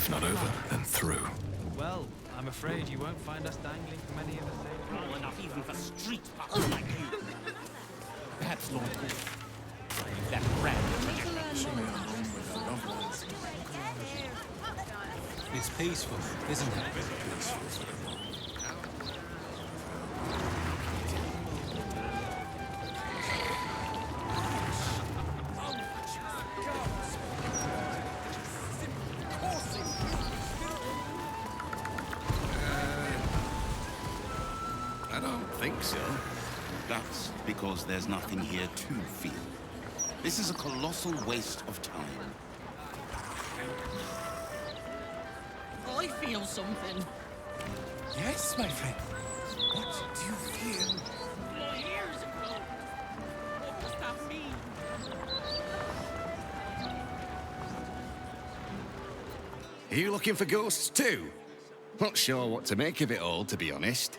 If not over, then through. Well, I'm afraid you won't find us dangling from any of the same. Well enough even for street puppets like you. Perhaps Lord Wolf. Leave that rat. It's peaceful, isn't it? I don't think so. That's because there's nothing here to feel. This is a colossal waste of time. I feel something. Yes, my friend. What do you feel? My ears ago. What does that mean? Are you looking for ghosts too? Not sure what to make of it all, to be honest.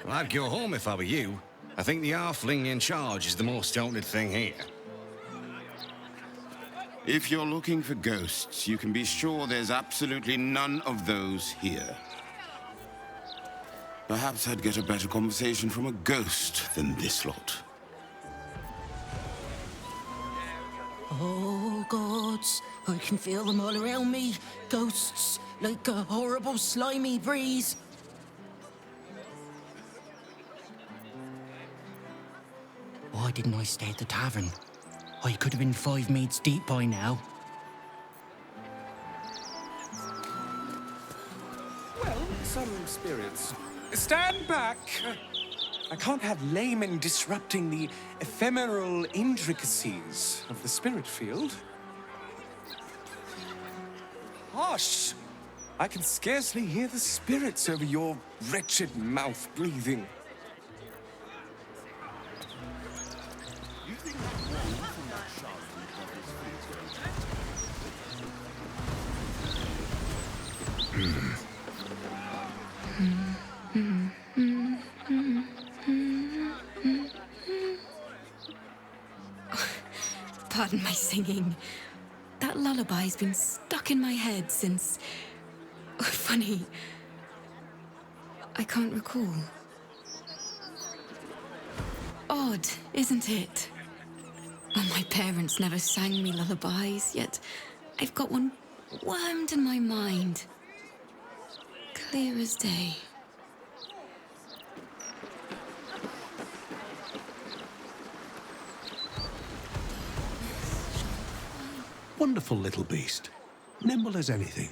Well, I'd go home if I were you. I think the halfling in charge is the most haunted thing here. If you're looking for ghosts, you can be sure there's absolutely none of those here. Perhaps I'd get a better conversation from a ghost than this lot. Oh, gods, I can feel them all around me. Ghosts, like a horrible slimy breeze. Why didn't I stay at the tavern? I could have been 5 meads deep by now. Well, some spirits. Stand back! I can't have laymen disrupting the ephemeral intricacies of the spirit field. Hush! I can scarcely hear the spirits over your wretched mouth breathing. Pardon my singing. That lullaby's been stuck in my head since... Oh, funny. I can't recall. Odd, isn't it? Well, my parents never sang me lullabies, yet I've got one wormed in my mind. Clear as day. Wonderful little beast. Nimble as anything.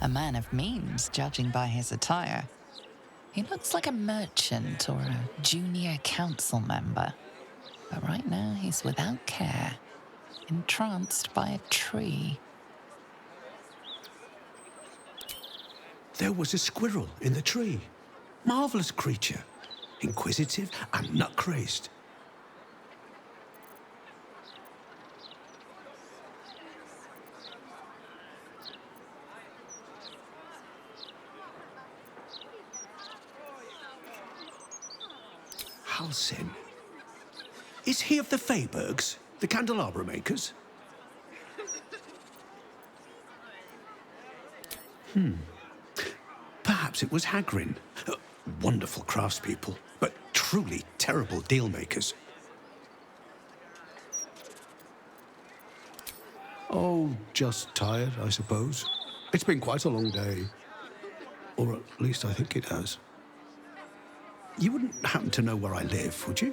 A man of means, judging by his attire. He looks like a merchant or a junior council member. But right now, he's without care, entranced by a tree. There was a squirrel in the tree. Marvelous creature. Inquisitive and nut-crazed. Halsin. Is he of the Feybergs, the candelabra makers? Perhaps it was Hagrin. Wonderful craftspeople, but truly terrible deal makers. Oh, just tired, I suppose. It's been quite a long day. Or at least I think it has. You wouldn't happen to know where I live, would you?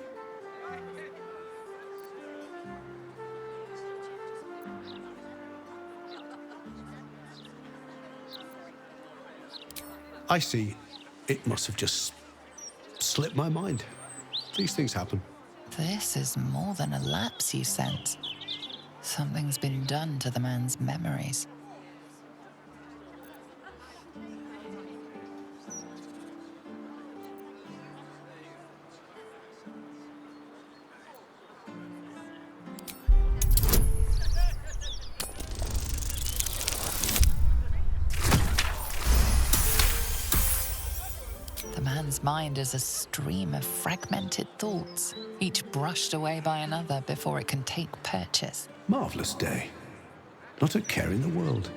I see. It must have just slipped my mind. These things happen. This is more than a lapse, you sense. Something's been done to the man's memories. mind is a stream of fragmented thoughts, each brushed away by another before it can take purchase. Marvellous day. Not a care in the world.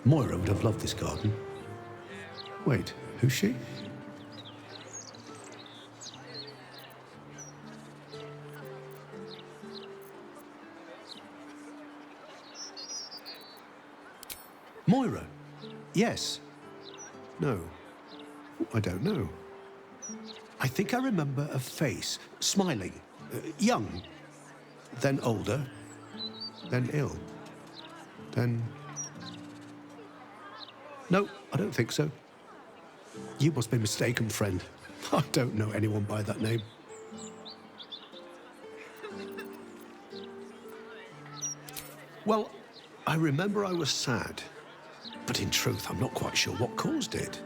Moira would have loved this garden. Wait, who's she? Moira? Yes. No. I don't know. I think I remember a face, smiling, young, then older, then ill, then... No, I don't think so. You must be mistaken, friend. I don't know anyone by that name. Well, I remember I was sad, but in truth, I'm not quite sure what caused it.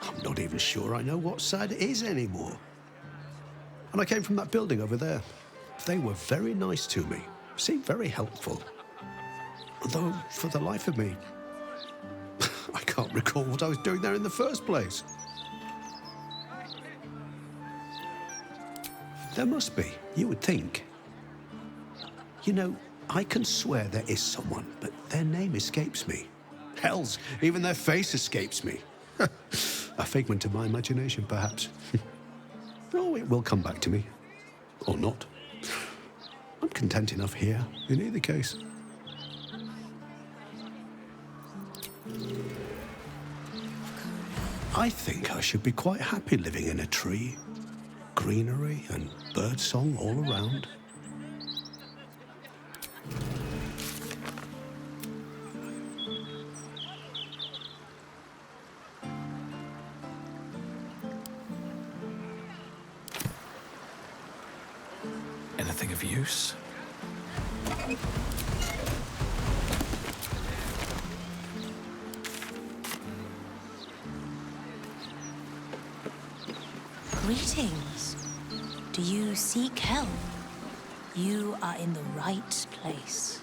I'm not even sure I know what sad is anymore. And I came from that building over there. They were very nice to me, seemed very helpful. Though, for the life of me, I can't recall what I was doing there in the first place. There must be, you would think. You know, I can swear there is someone, but their name escapes me. Hells, even their face escapes me. A figment of my imagination, perhaps. Oh, it will come back to me. Or not. I'm content enough here, in either case. I think I should be quite happy living in a tree. Greenery and birdsong all around. Anything of use? Greetings. Do you seek help? You are in the right place.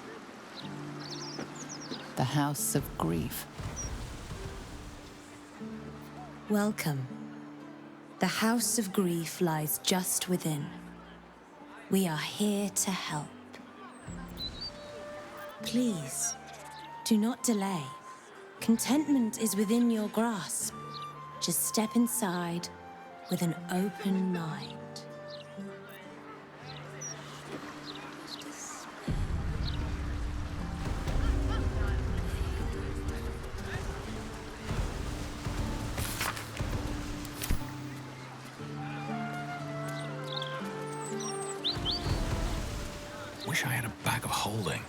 The House of Grief. Welcome. The House of Grief lies just within. We are here to help. Please, do not delay. Contentment is within your grasp. Just step inside with an open mind. Wish I had a bag of holding.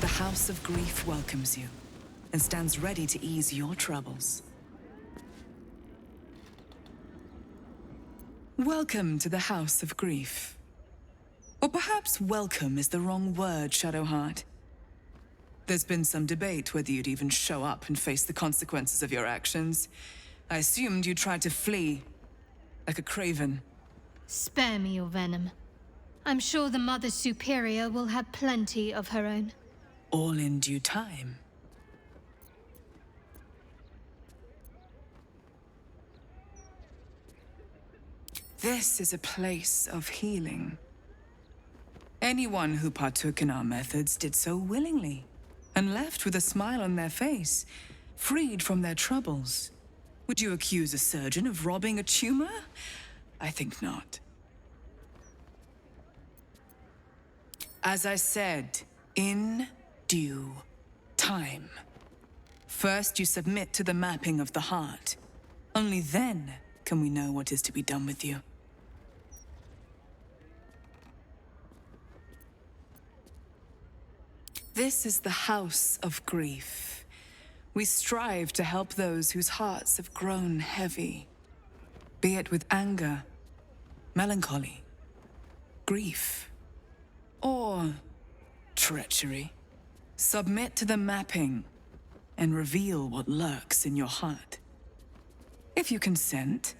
The House of Grief welcomes you and stands ready to ease your troubles. Welcome to the House of Grief. Or perhaps welcome is the wrong word, Shadowheart. There's been some debate whether you'd even show up and face the consequences of your actions. I assumed you tried to flee, like a craven. Spare me your venom. I'm sure the Mother Superior will have plenty of her own. All in due time. This is a place of healing. Anyone who partook in our methods did so willingly, and left with a smile on their face, freed from their troubles. Would you accuse a surgeon of robbing a tumor? I think not. As I said, in due time. First, you submit to the mapping of the heart. Only then can we know what is to be done with you. This is the house of grief. We strive to help those whose hearts have grown heavy, be it with anger, melancholy, grief, or treachery. Submit to the mapping and reveal what lurks in your heart. If you consent,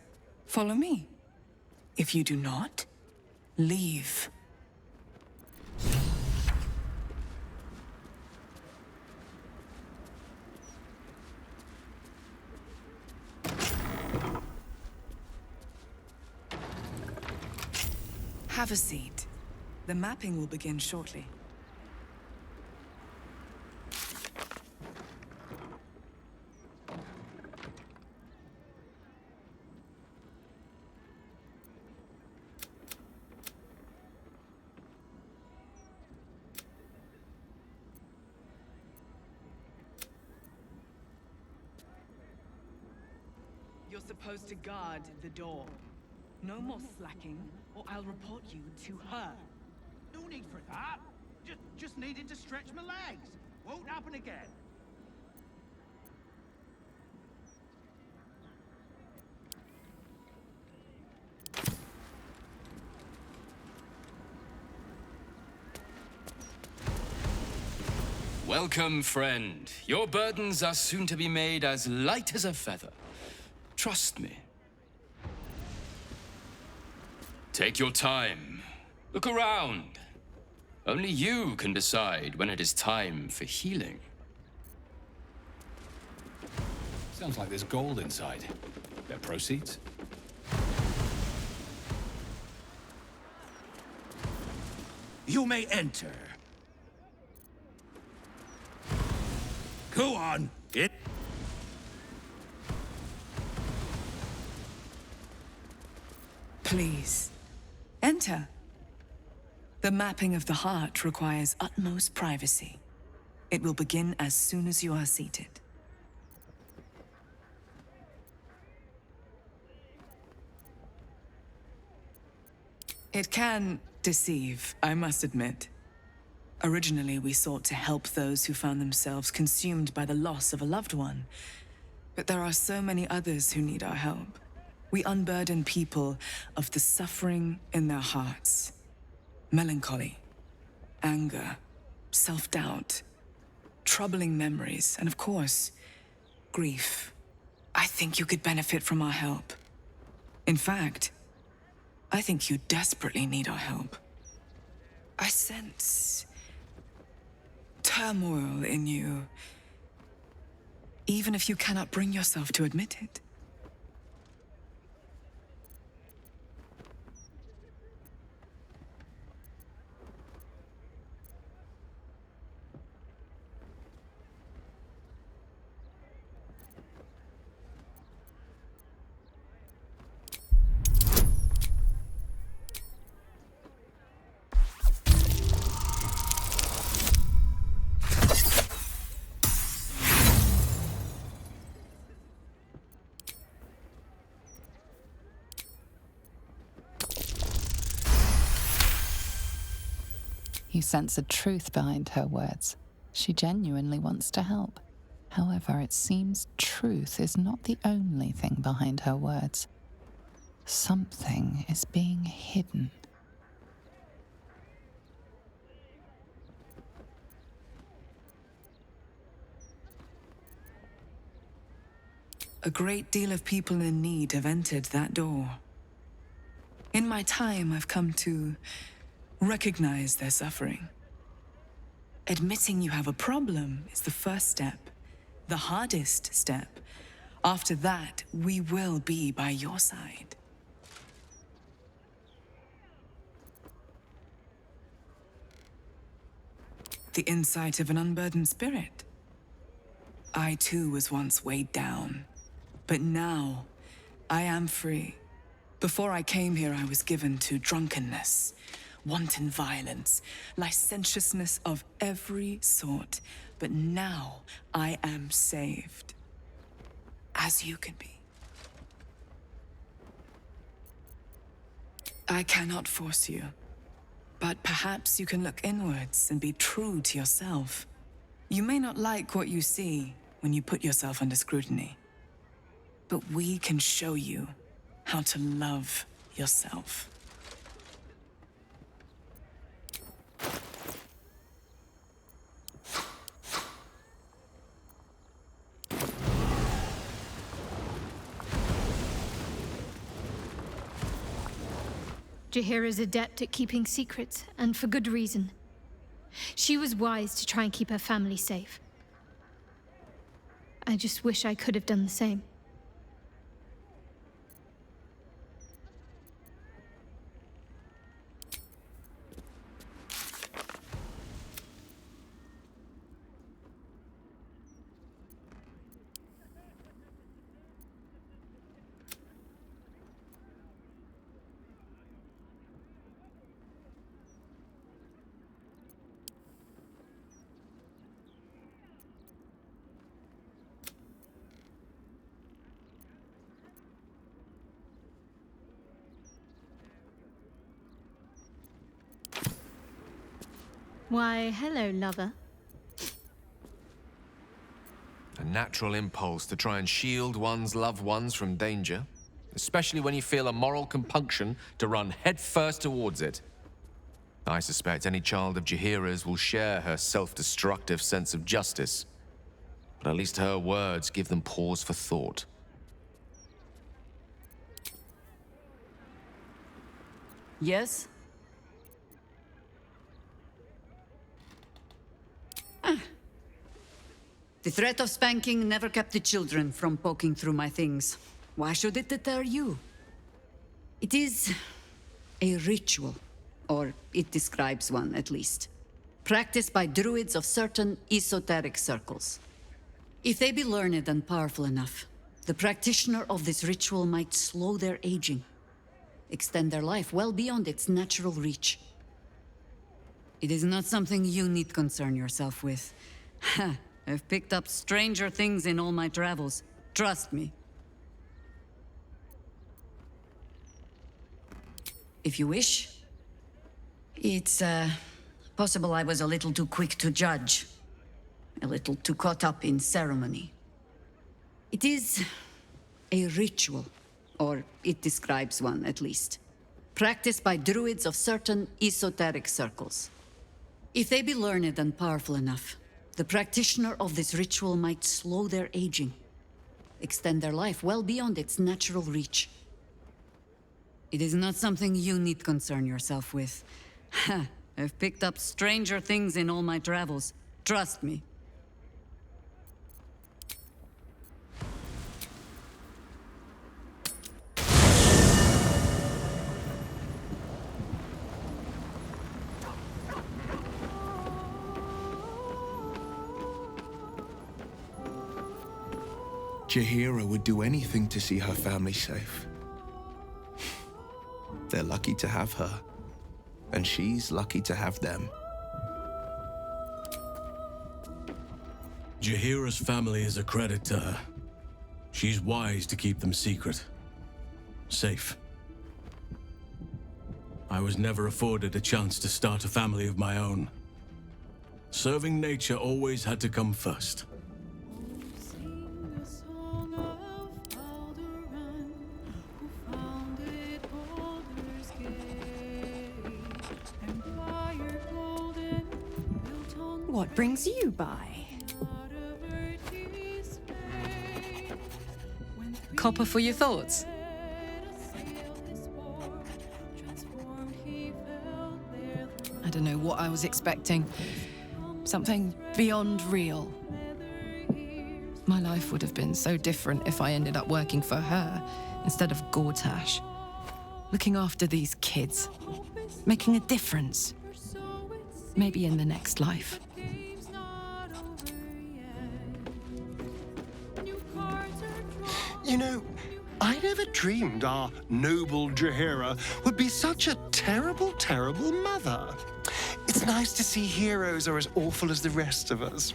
follow me. If you do not, leave. Have a seat. The mapping will begin shortly. You're supposed to guard the door. No more slacking, or I'll report you to her. No need for that. Just needed to stretch my legs. Won't happen again. Welcome, friend. Your burdens are soon to be made as light as a feather. Trust me. Take your time. Look around. Only you can decide when it is time for healing. Sounds like there's gold inside. Their proceeds? You may enter. Go on. Please, enter. The mapping of the heart requires utmost privacy. It will begin as soon as you are seated. It can deceive, I must admit. Originally, we sought to help those who found themselves consumed by the loss of a loved one. But there are so many others who need our help. We unburden people of the suffering in their hearts. Melancholy, anger, self-doubt, troubling memories, and of course, grief. I think you could benefit from our help. In fact, I think you desperately need our help. I sense turmoil in you, even if you cannot bring yourself to admit it. You sense a truth behind her words. She genuinely wants to help. However, it seems truth is not the only thing behind her words. Something is being hidden. A great deal of people in need have entered that door. In my time, I've come to recognize their suffering. Admitting you have a problem is the first step, the hardest step. After that, we will be by your side. The insight of an unburdened spirit. I too was once weighed down, but now I am free. Before I came here, I was given to drunkenness, wanton violence, licentiousness of every sort. but now I am saved. As you can be. I cannot force you, but perhaps you can look inwards and be true to yourself. You may not like what you see when you put yourself under scrutiny, but we can show you how to love yourself. Jaheira is adept at keeping secrets, and for good reason. She was wise to try and keep her family safe. I just wish I could have done the same. Why, hello, lover. A natural impulse to try and shield one's loved ones from danger, especially when you feel a moral compunction to run headfirst towards it. I suspect any child of Jaheira's will share her self-destructive sense of justice, but at least her words give them pause for thought. Yes? The threat of spanking never kept the children from poking through my things. Why should it deter you? It is a ritual, or it describes one at least, practiced by druids of certain esoteric circles. If they be learned and powerful enough, the practitioner of this ritual might slow their aging, extend their life well beyond its natural reach. It is not something you need concern yourself with. Ha! I've picked up stranger things in all my travels. Trust me. If you wish. It's, possible I was a little too quick to judge. A little too caught up in ceremony. It is a ritual, or it describes one at least, practiced by druids of certain esoteric circles. If they be learned and powerful enough, the practitioner of this ritual might slow their aging, extend their life well beyond its natural reach. It is not something you need concern yourself with. Ha! I've picked up stranger things in all my travels. Trust me. Jaheira would do anything to see her family safe. They're lucky to have her, and she's lucky to have them. Jaheira's family is a credit to her. She's wise to keep them secret. Safe. I was never afforded a chance to start a family of my own. Serving nature always had to come first. What brings you by? Copper for your thoughts. I don't know what I was expecting. Something beyond real. My life would have been so different if I ended up working for her instead of Gortash. Looking after these kids. Making a difference. Maybe in the next life. You know, I never dreamed our noble Jaheira would be such a terrible, terrible mother. It's nice to see heroes are as awful as the rest of us,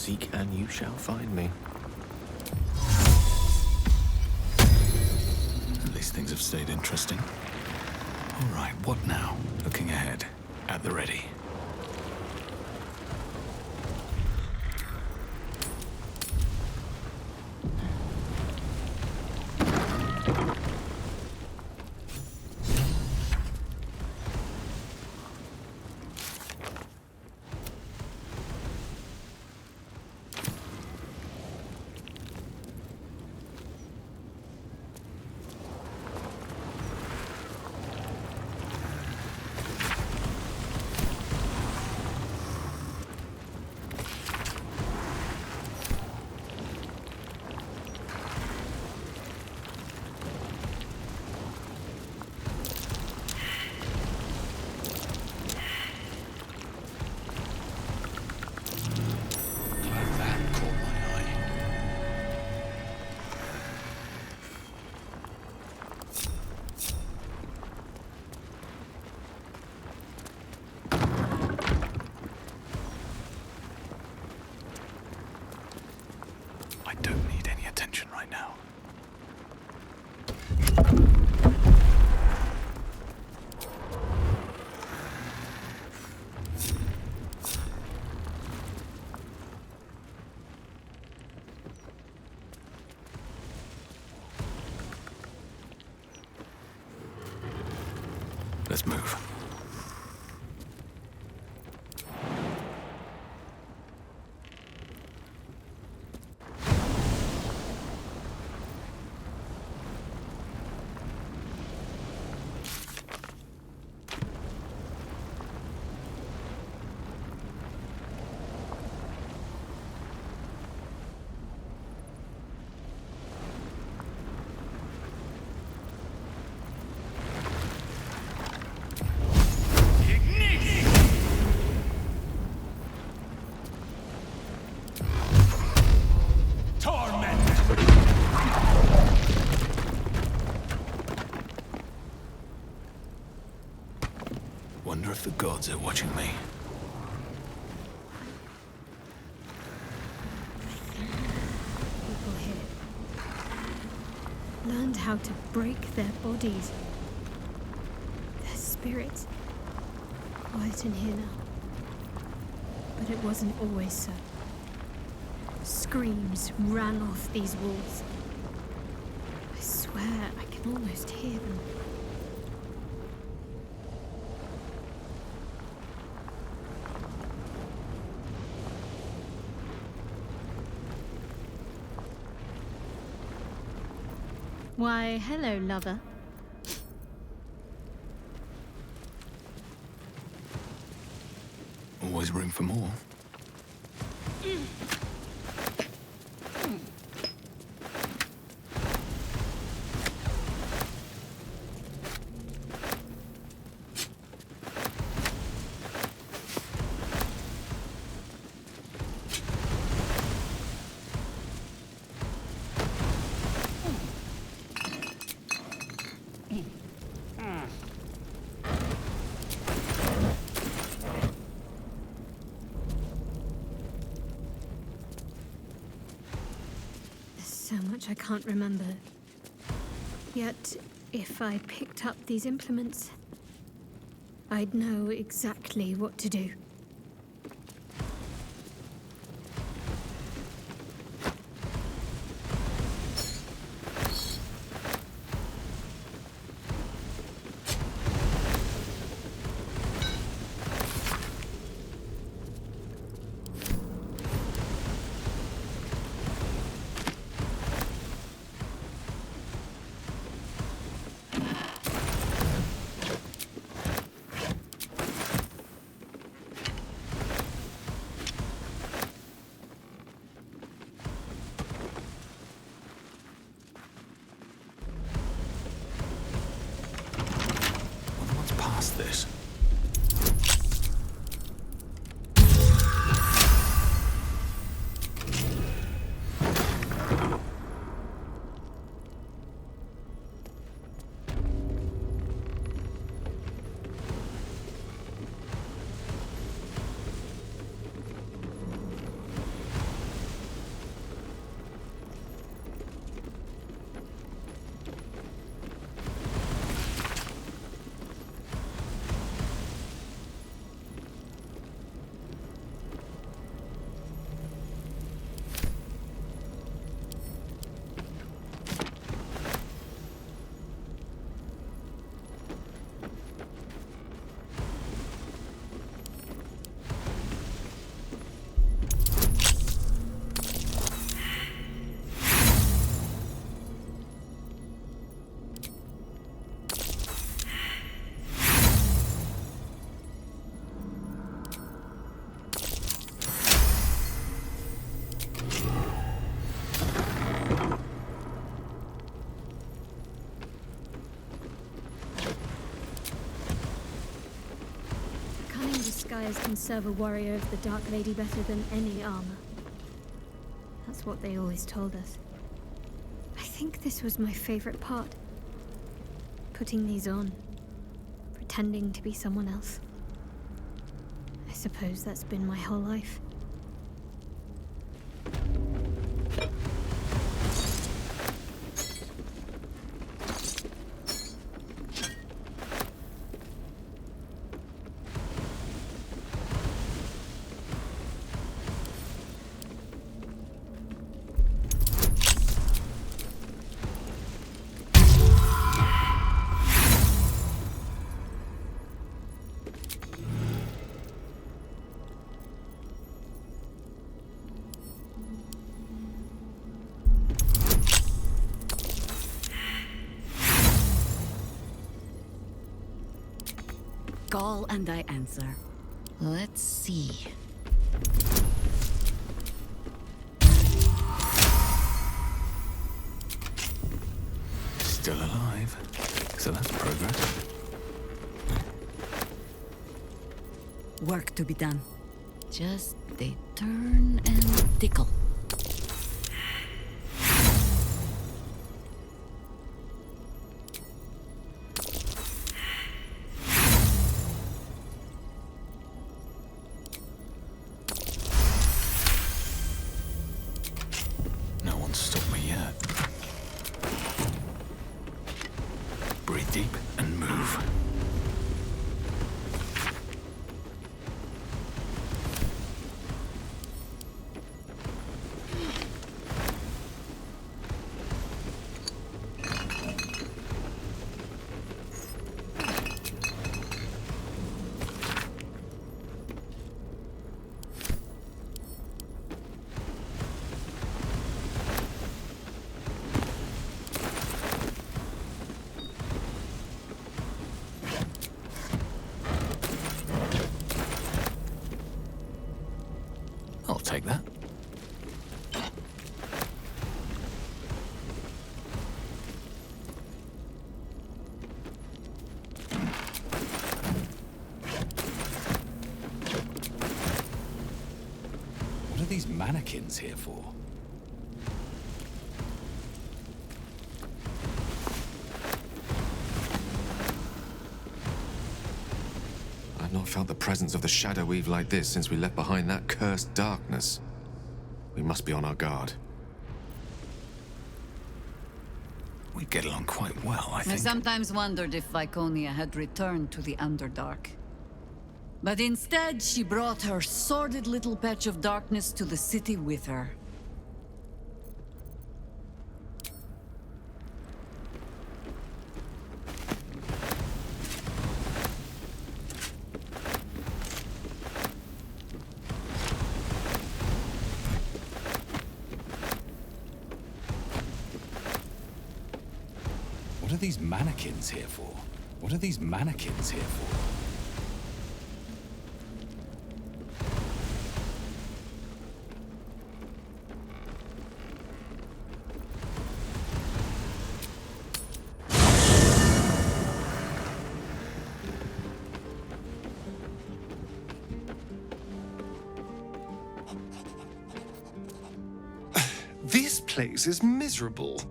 Seek and you shall find me. At least things have stayed interesting. All right, what now? Looking ahead. At the ready. I don't need any attention right now. Let's move. Wonder if the gods are watching me. People here learned how to break their bodies. Their spirits. Quiet in here now. But it wasn't always so. Screams ran off these walls. I swear I can almost hear them. Why, hello, lover. Always room for more. So much I can't remember. Yet, if I picked up these implements, I'd know exactly what to do. This. disguise can serve a warrior of the Dark Lady better than any armor. That's what they always told us. I think this was my favorite part. Putting these on. Pretending to be someone else. I suppose that's been my whole life. Call and I answer. Let's see. Still alive. So that's progress. Work to be done. Just they turn and tickle. No one's stopped me yet. Breathe deep and move. I'll take that. What are these mannequins here for? I've not felt the presence of the Shadow Weave like this since we left behind that cursed darkness. We must be on our guard. We get along quite well, I I think. sometimes wondered if Viconia had returned to the Underdark. But instead, she brought her sordid little patch of darkness to the city with her. What are these mannequins here for? What are these mannequins here for? This place is miserable,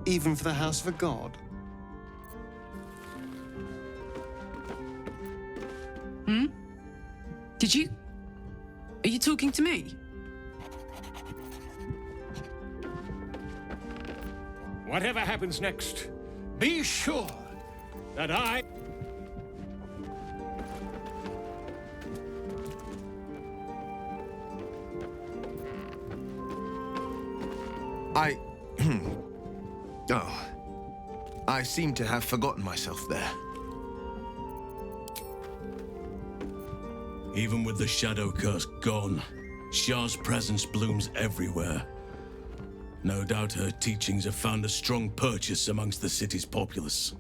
even for the house of a god. Hmm? Did you... Are you talking to me? Whatever happens next, be sure that I... Oh. I seem to have forgotten myself there. Even with the Shadow Curse gone, Shar's presence blooms everywhere. No doubt her teachings have found a strong purchase amongst the city's populace.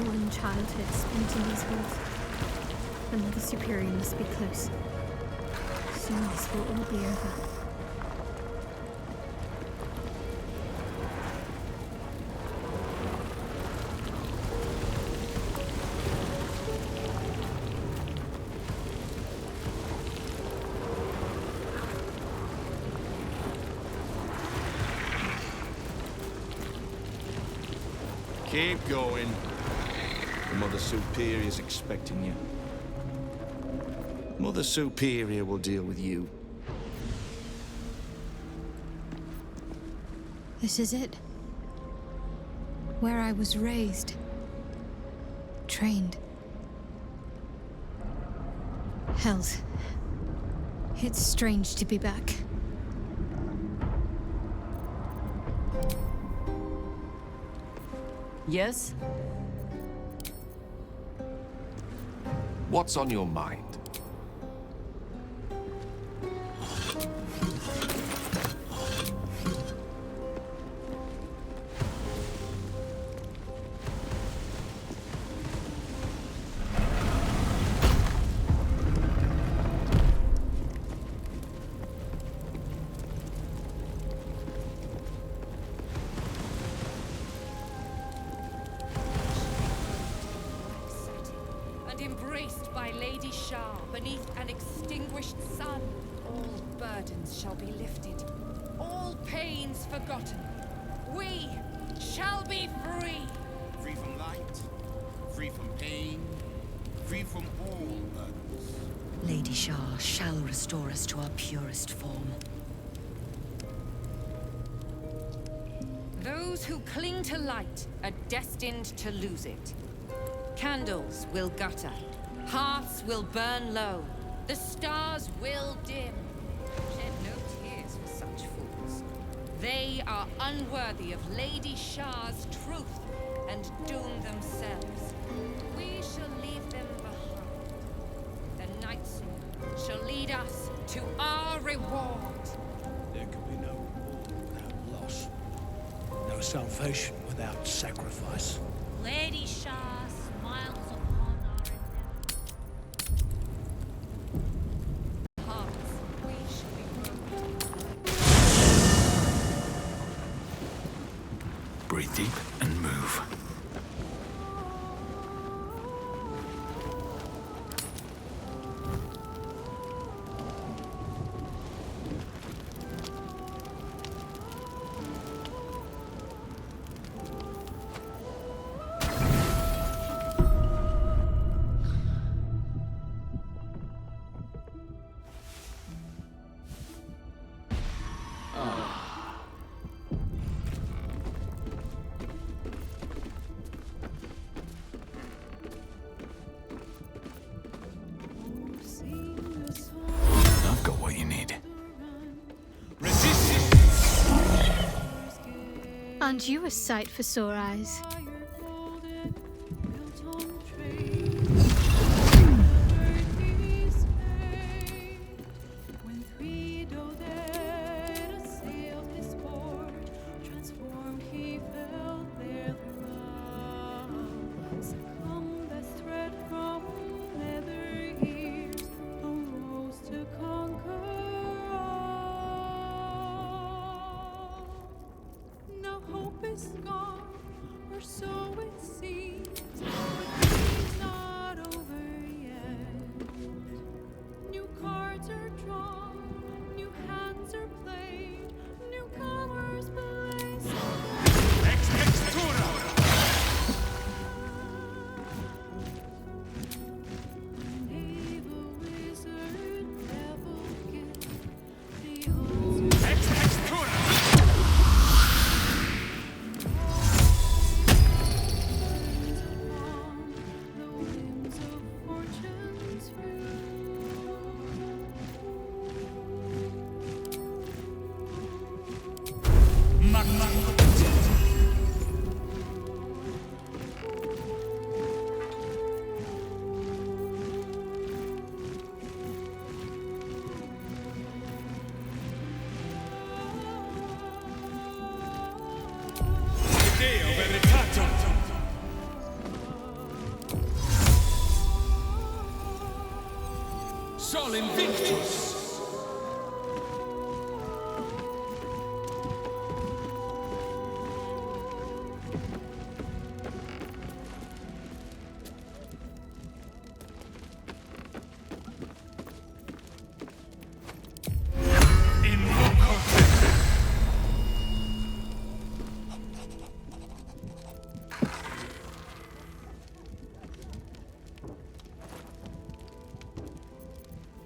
stolen childhood spent in these halls. The Mother Superior must be close. Soon this will all be over. Keep going. The Mother Superior is expecting you. Mother Superior will deal with you. This is it. Where I was raised. Trained. Hells. It's strange to be back. Yes? What's on your mind? Embraced by Lady Shar beneath an extinguished sun, all burdens shall be lifted, all pains forgotten. We shall be free. Free from light, free from pain, free from all burdens. Lady Shar shall restore us to our purest form. Those who cling to light are destined to lose it. Candles will gutter, hearths will burn low, the stars will dim. Shed no tears for such fools. They are unworthy of Lady Shar's truth and doom themselves. We shall leave them behind. The Night Sword shall lead us to our reward. There can be no reward without loss. No salvation without sacrifice. Lady Shar smiles upon our hearts. We shall be Breathe deep and move. I've got what you need. Aren't you a sight for sore eyes?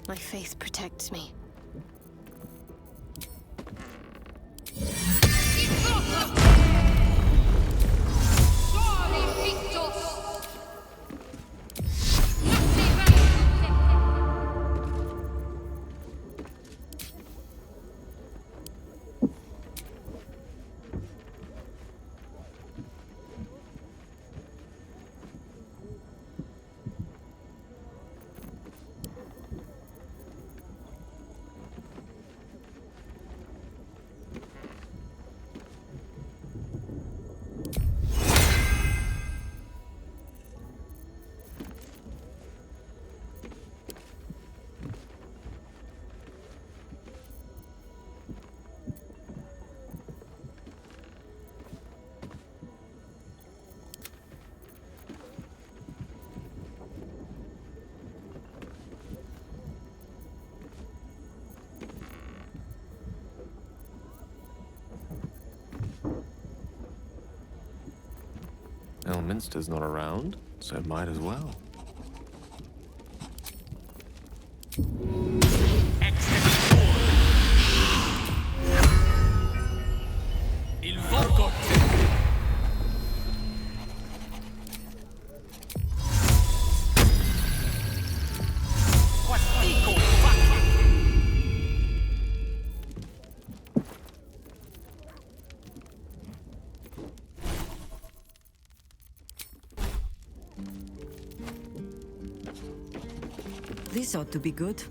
My faith protects me. Elminster's not around, so might as well. Il voco This ought to be good.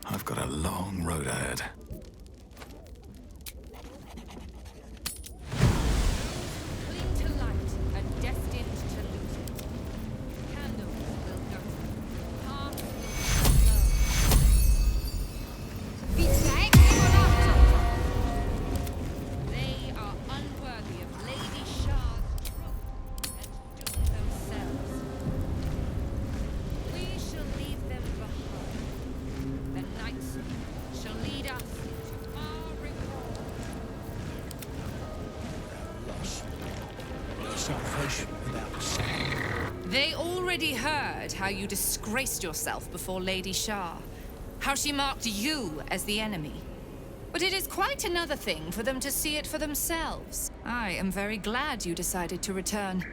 I've got a long road ahead. Cling to light and destined to lose it. Candles will go. Hearts will They are unworthy of Lady Shar's truth and doom themselves. We shall leave them behind. The knights shall lead us to our reward. Lost. No salvation without sin. They already heard how you disgraced yourself before Lady Shar, how she marked you as the enemy. But it is quite another thing for them to see it for themselves. I am very glad you decided to return.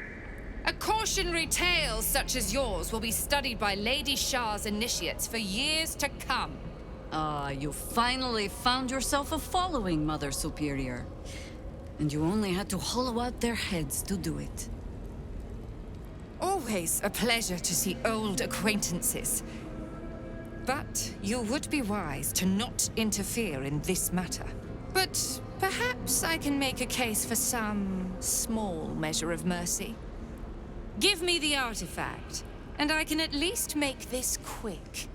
A cautionary tale such as yours will be studied by Lady Shar's initiates for years to come. You finally found yourself a following, Mother Superior. And you only had to hollow out their heads to do it. Oh, always a pleasure to see old acquaintances. But you would be wise to not interfere in this matter. But perhaps I can make a case for some small measure of mercy. Give me the artifact, and I can at least make this quick.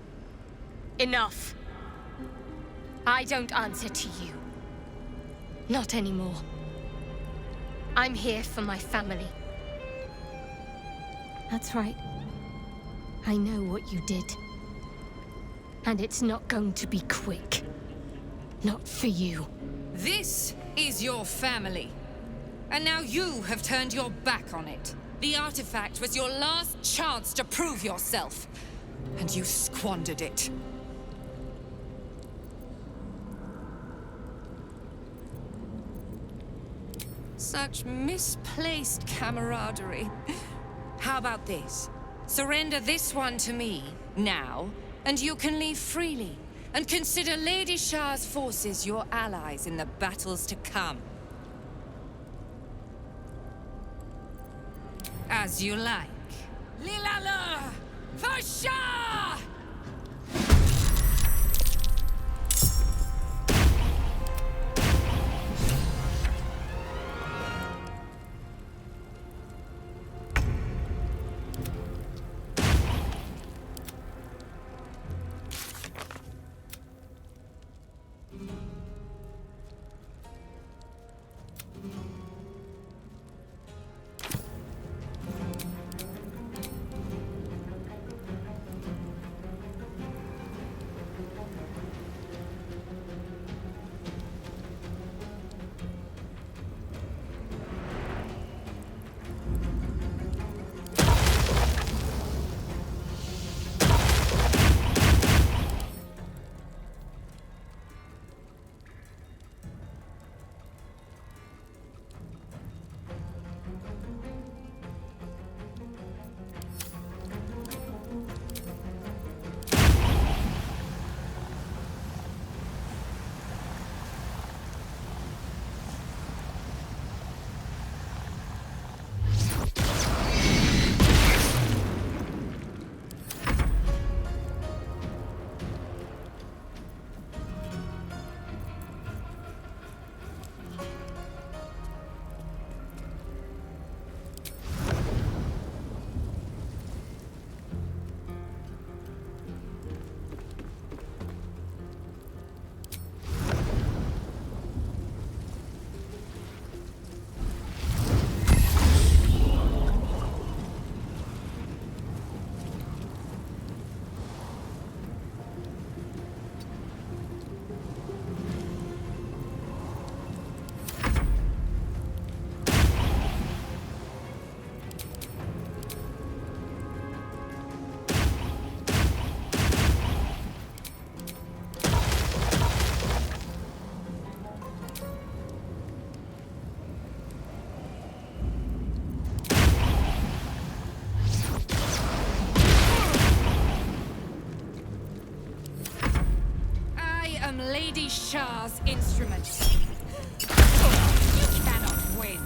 Enough. I don't answer to you. Not anymore. I'm here for my family. That's right. I know what you did. And it's not going to be quick. Not for you. This is your family. And now you have turned your back on it. The artifact was your last chance to prove yourself. And you squandered it. Such misplaced camaraderie. How about this? Surrender this one to me, now, and you can leave freely. And consider Lady Shar's forces your allies in the battles to come. As you like. Lilala! For Shar! Lady Shar's instrument. You cannot win.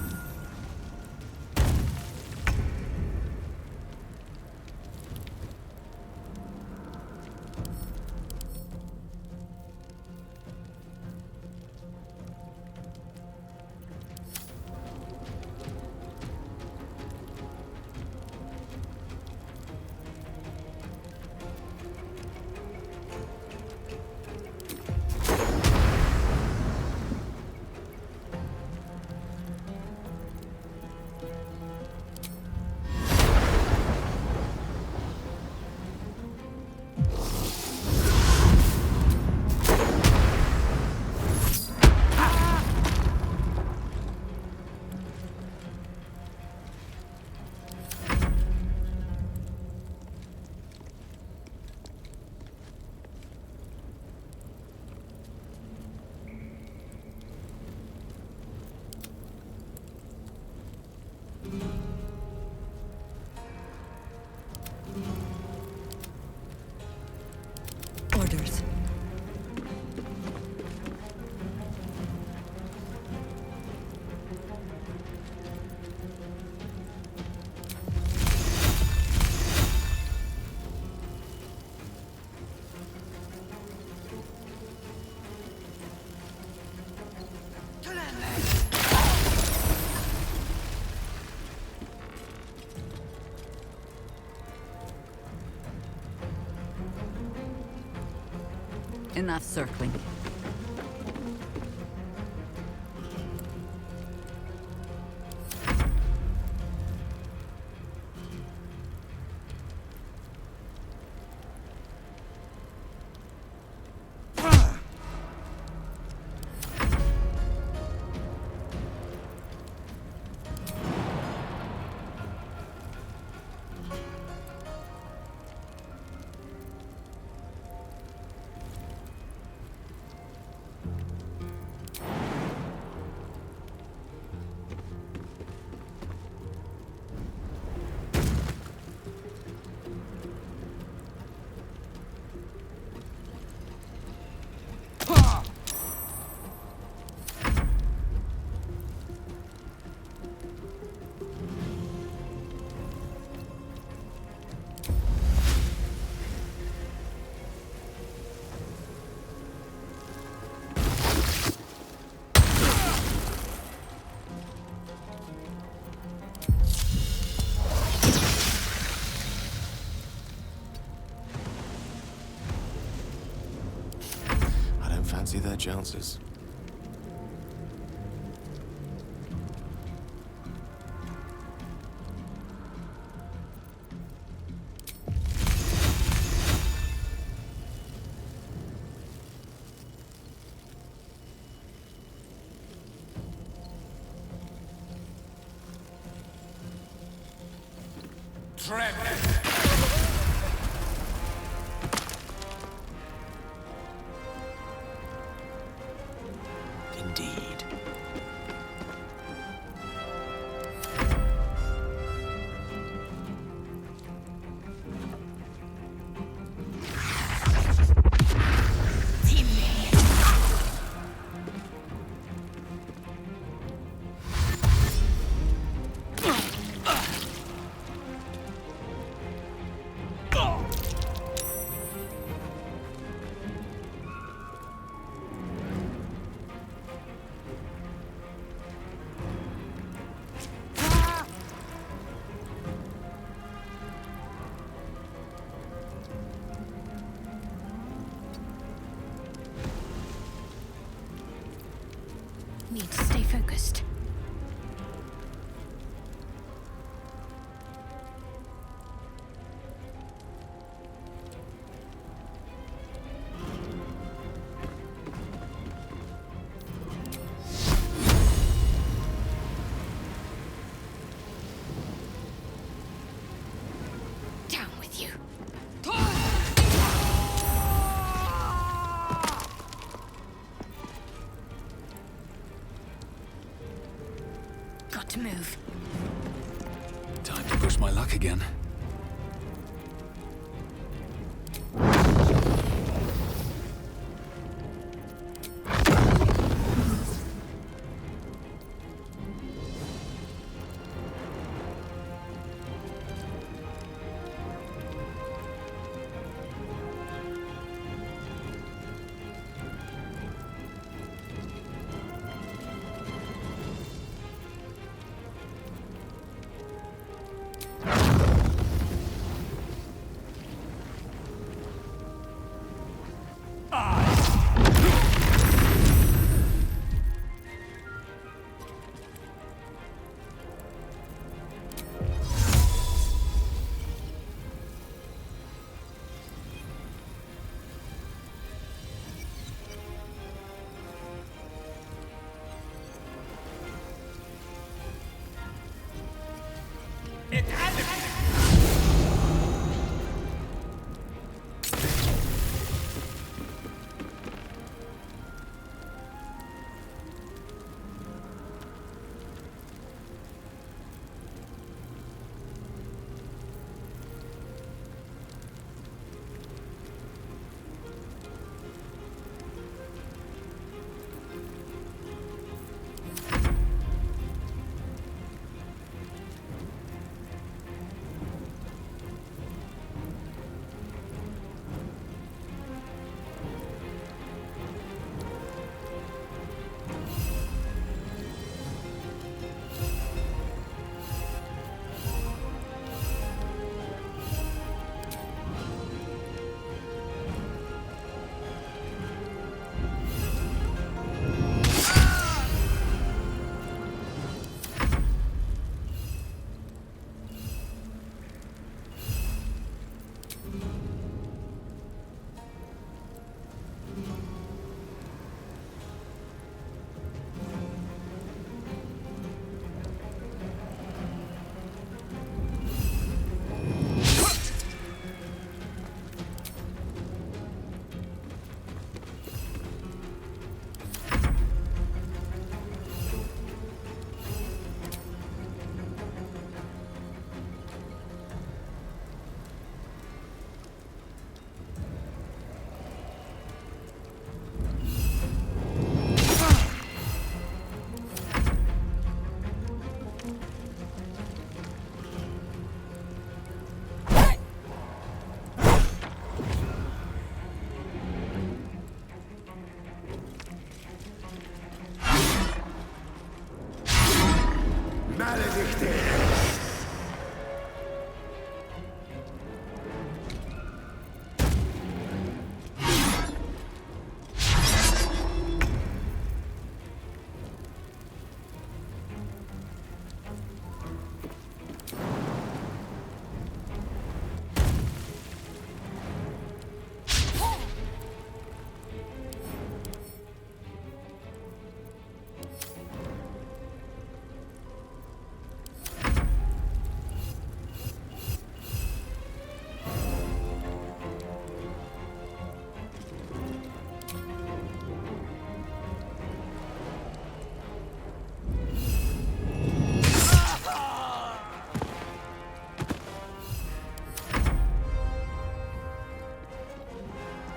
Enough circling. Fancy their chances. Indeed. Need to stay focused. Down with you. Got to move. Time to push my luck again.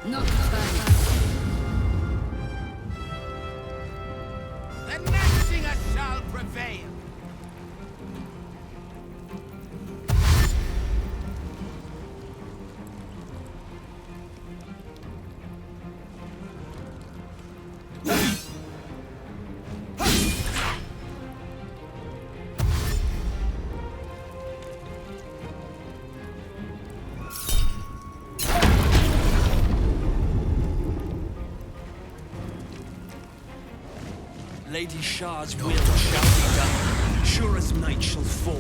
Not bad. The Naxinger shall prevail. Lady Shar's will shall be done, sure as night shall fall.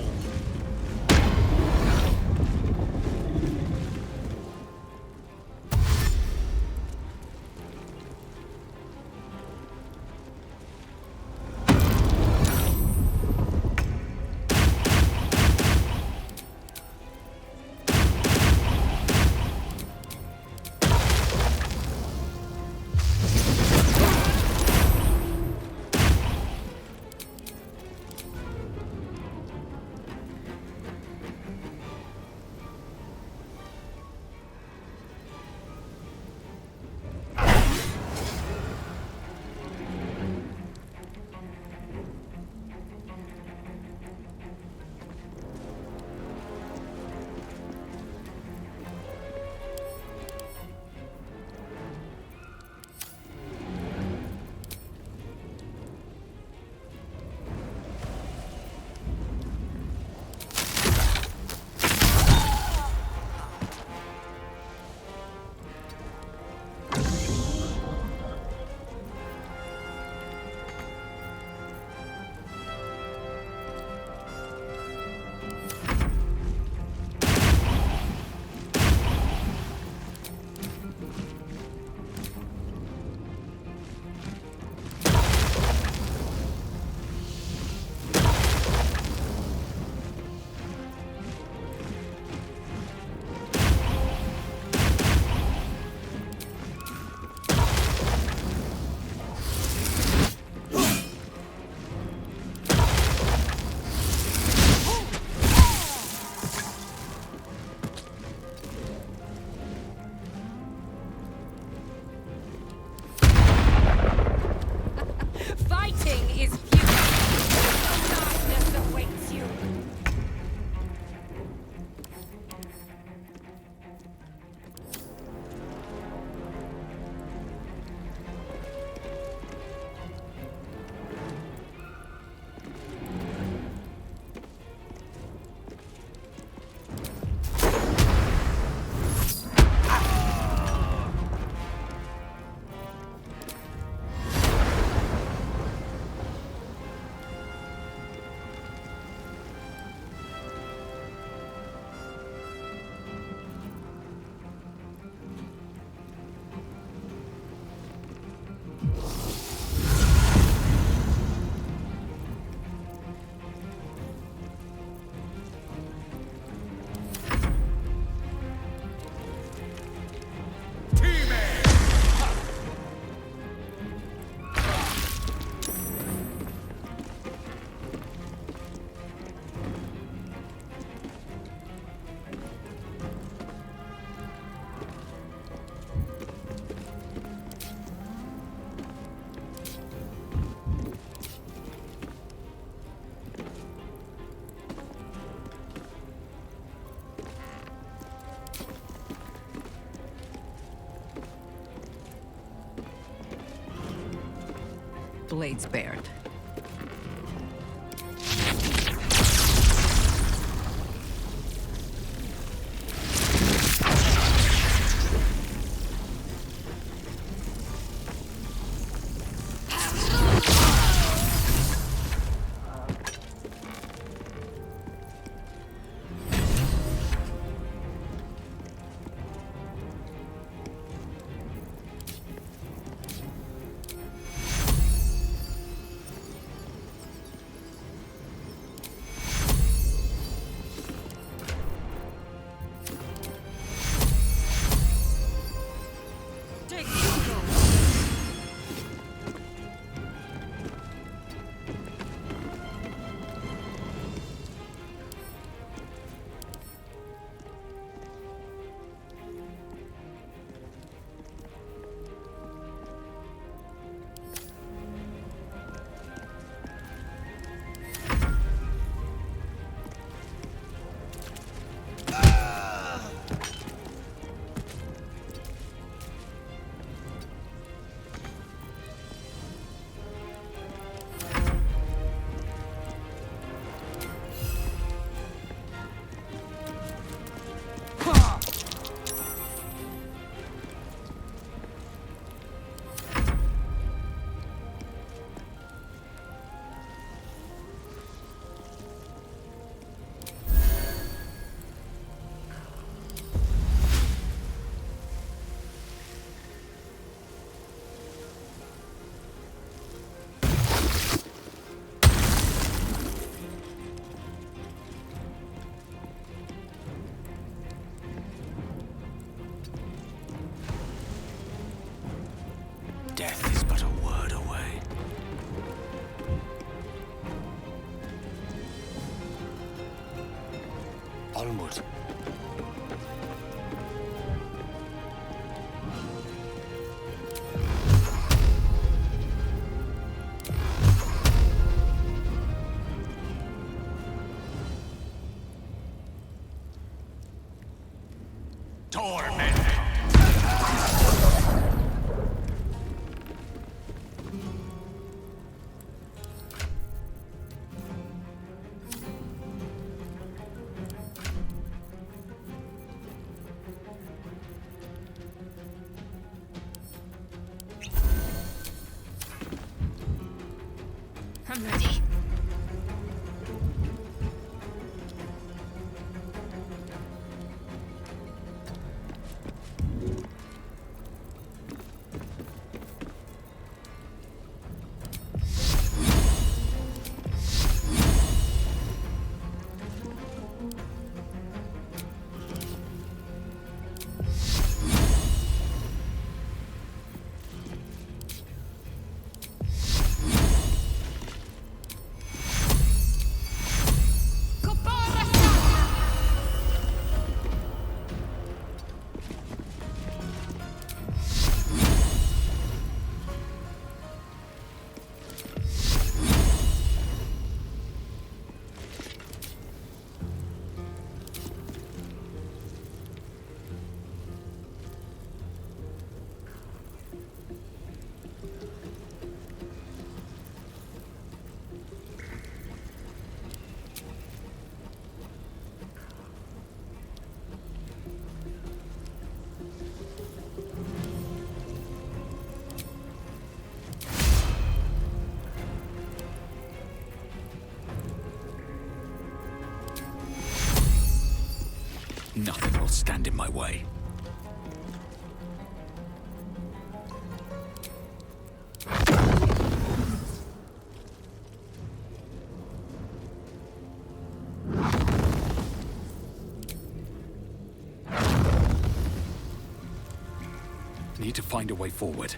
Blades bared. Death is but a word away. Onward. Torment! I'm ready. Nothing will stand in my way. Need to find a way forward.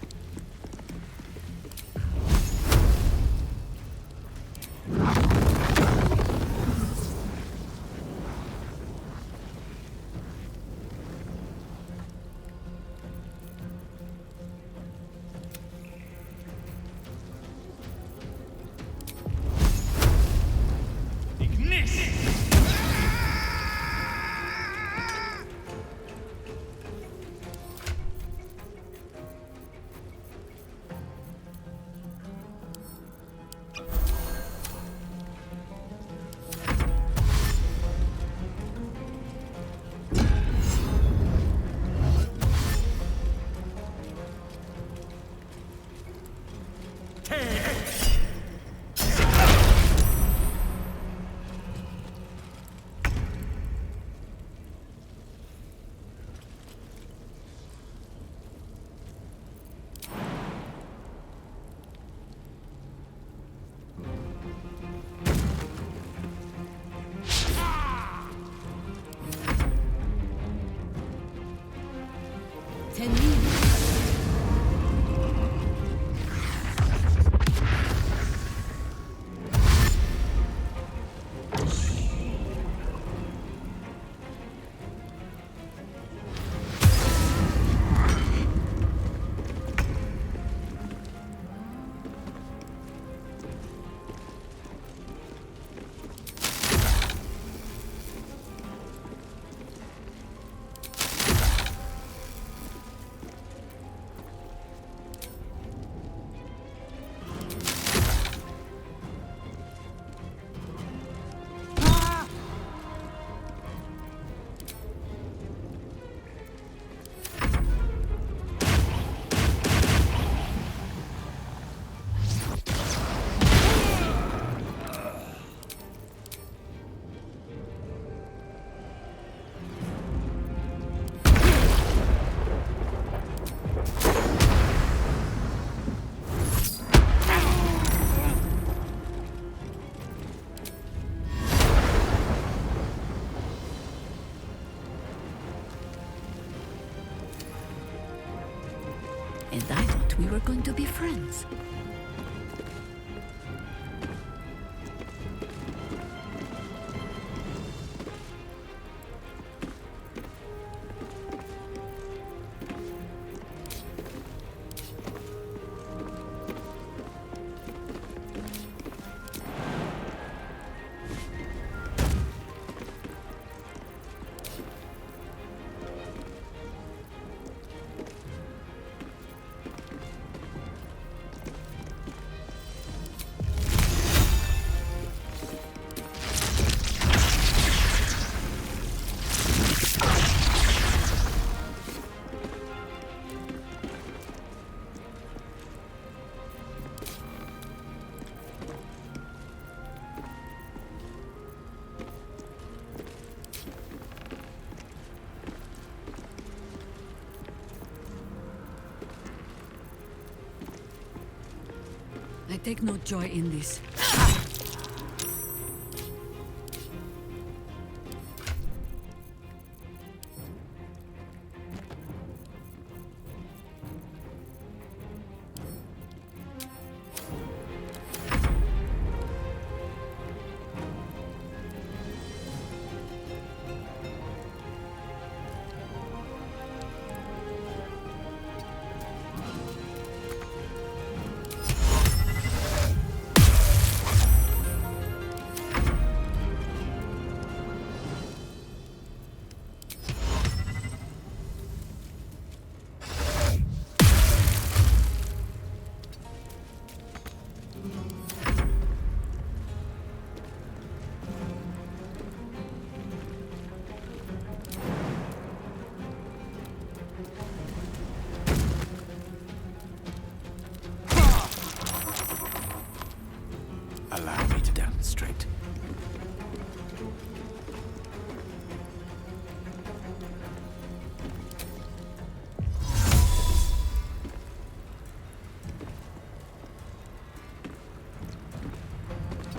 And I don't thought we were going to be friends. I take no joy in this. Allow me to demonstrate.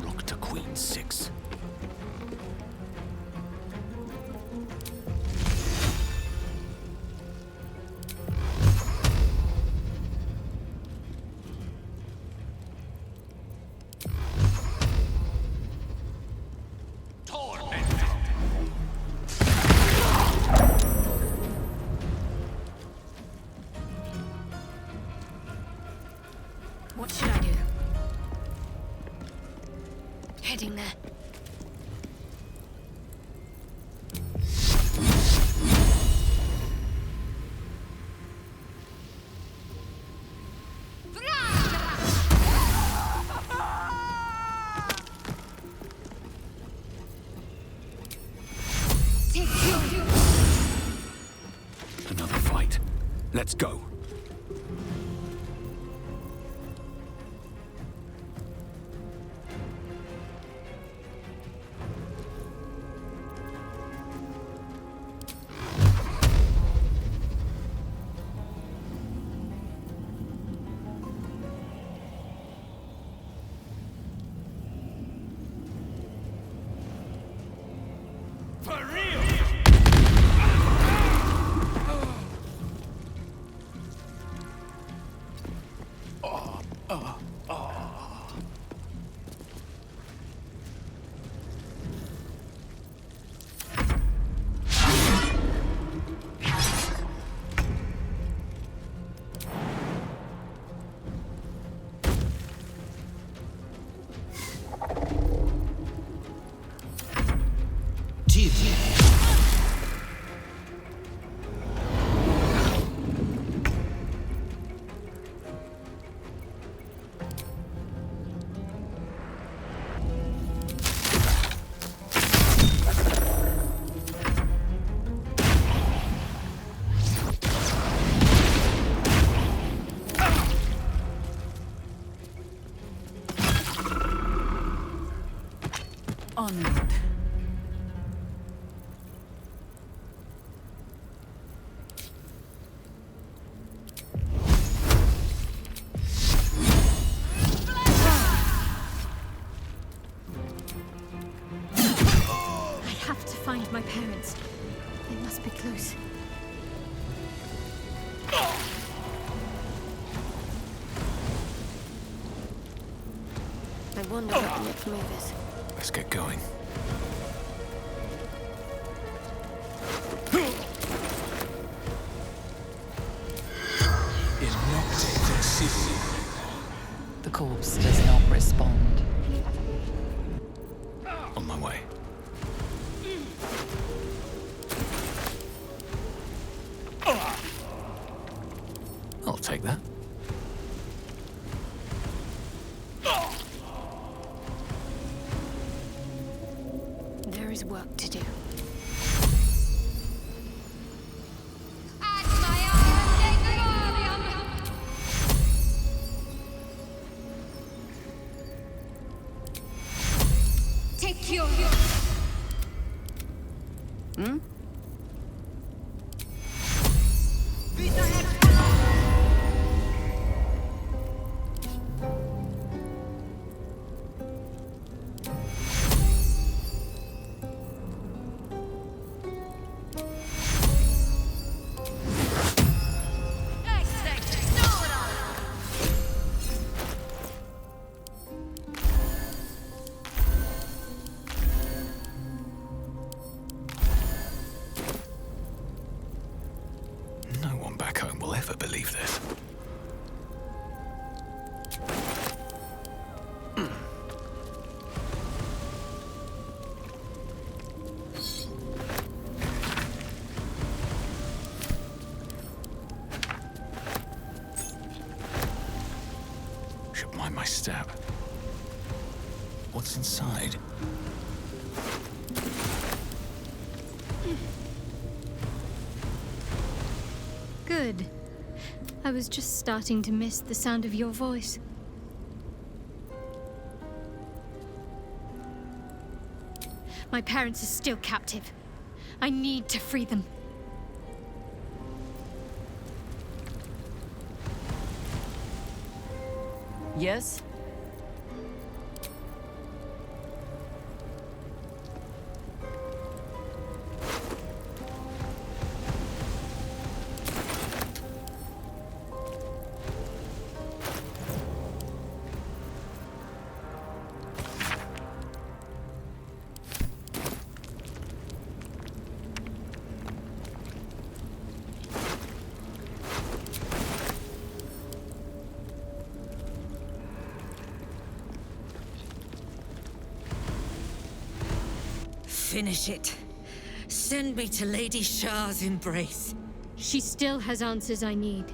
Rook to Queen 6. What should I do? Heading there. Another fight. Let's go. Onward. I have to find my parents. They must be close. wonder what the next move is. Let's get going. The corpse does not respond. On my way. I'll take that. There is work to do. Take your... Hmm? No one back home will ever believe this. Should mind my step. What's inside? Good. I was just starting to miss the sound of your voice. My parents are still captive. I need to free them. Yes? Finish it. Send me to Lady Shar's embrace. She still has answers I need.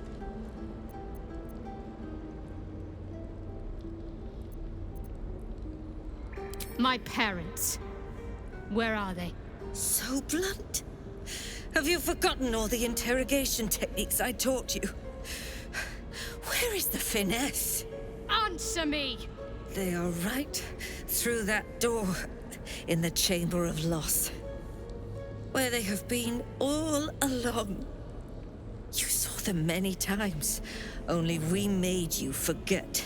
My parents. Where are they? So blunt? Have you forgotten all the interrogation techniques I taught you? Where is the finesse? Answer me! They are right through that door in the Chamber of Loss, where they have been all along. You saw them many times, only we made you forget.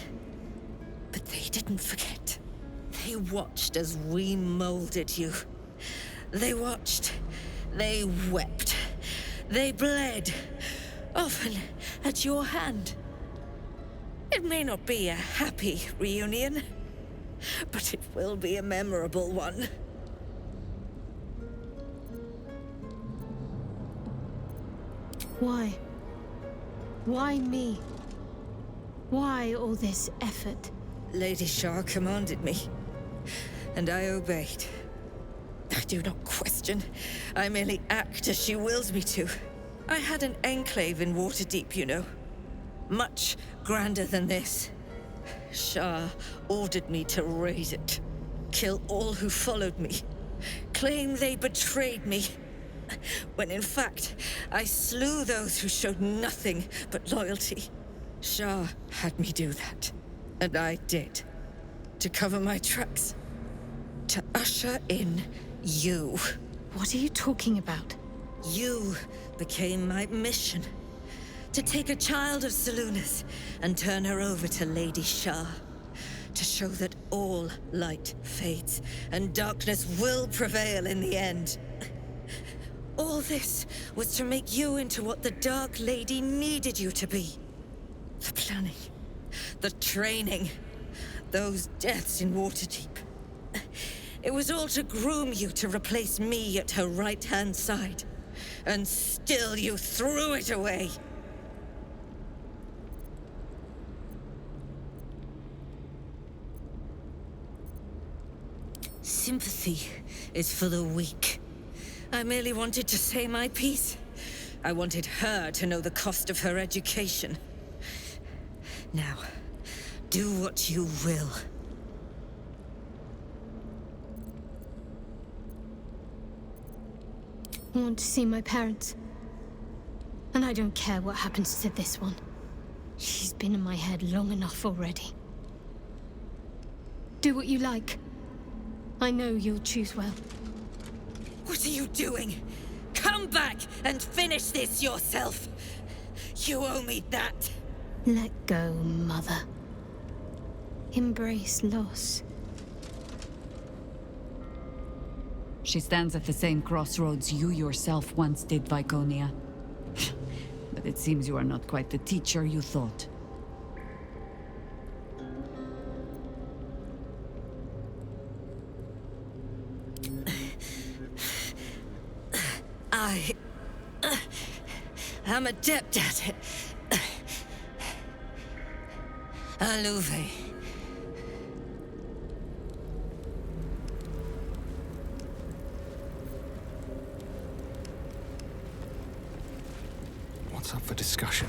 But they didn't forget. They watched as we molded you. They watched, they wept, they bled, often at your hand. It may not be a happy reunion, but it will be a memorable one. Why? Why me? Why all this effort? Lady Shar commanded me, and I obeyed. I do not question. I merely act as she wills me to. I had an enclave in Waterdeep, you know. Much grander than this. Shar ordered me to raise it. Kill all who followed me. Claim they betrayed me. When in fact, I slew those who showed nothing but loyalty. Shar had me do that. And I did. To cover my tracks. To usher in you. What are you talking about? You became my mission. To take a child of Seluna's and turn her over to Lady Shar. To show that all light fades and darkness will prevail in the end. All this was to make you into what the Dark Lady needed you to be. The planning, the training, Those deaths in Waterdeep. It was all to groom you to replace me at her right-hand side. And still you threw it away. Sympathy is for the weak. I merely wanted to say my piece. I wanted her to know the cost of her education. Now, do what you will. I want to see my parents. And I don't care what happens to this one. She's been in my head long enough already. Do what you like. I know you'll choose well. What are you doing? Come back and finish this yourself. You owe me that. Let go, Mother. Embrace loss. She stands at the same crossroads you yourself once did, Viconia. But it seems you are not quite the teacher you thought. I'm adept at it. Alluve. What's up for discussion?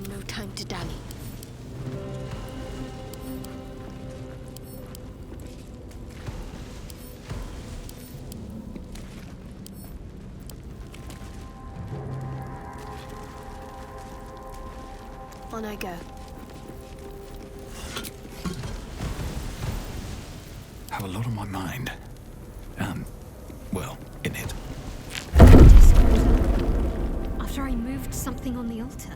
No time to dally. On I go. Have a lot on my mind. Well, in it. After I moved something on the altar.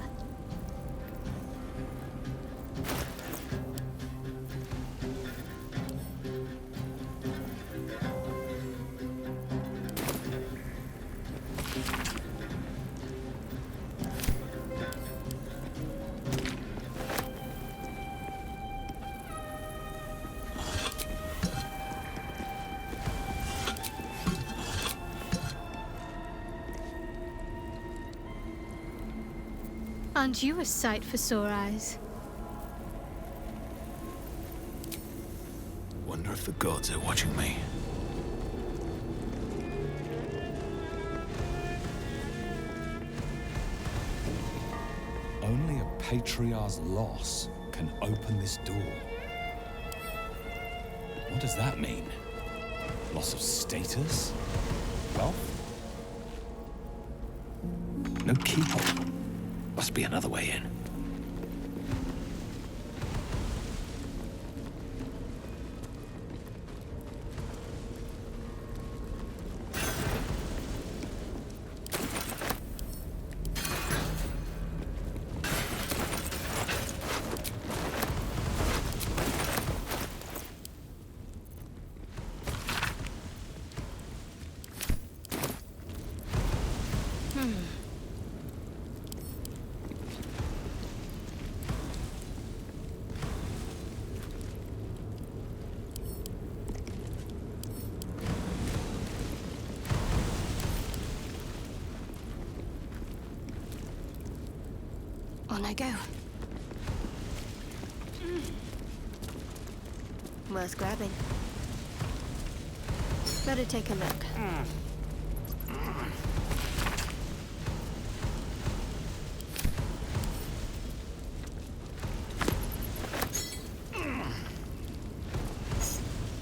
Aren't you a sight for sore eyes? Wonder if the gods are watching me. Only a patriarch's loss can open this door. What does that mean? Loss of status? Wealth? No keyhole. Must be another way in. I go. Worth grabbing. Better take a look.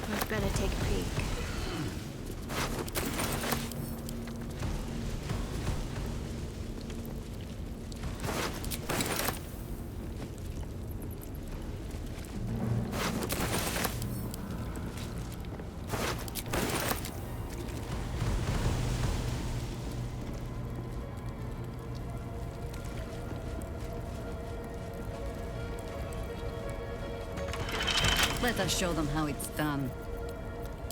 I'd better take a peek. Let us show them how it's done.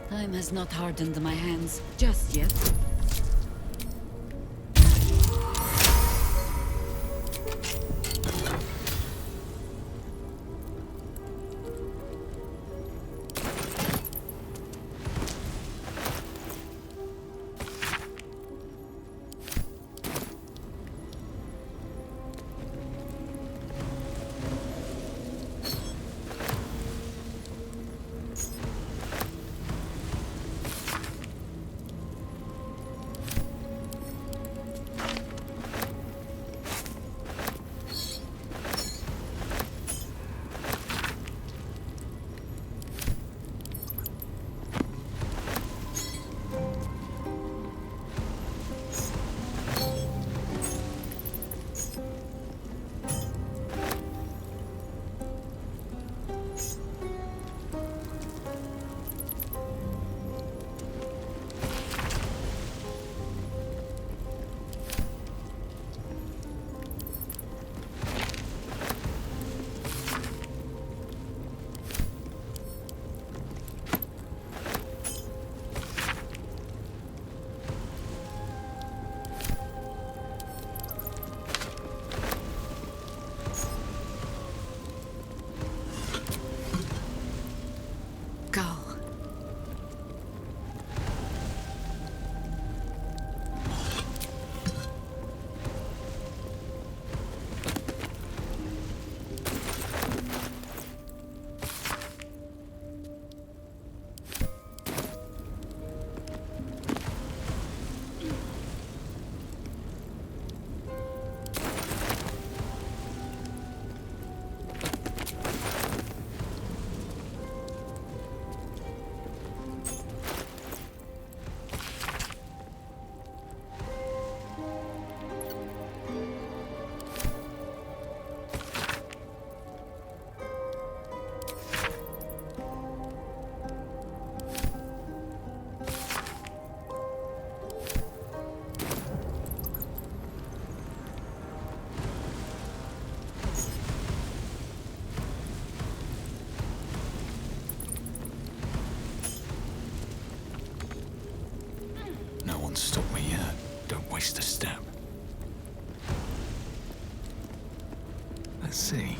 Time has not hardened my hands just yet. Stop me yet. Don't waste a step. Let's see.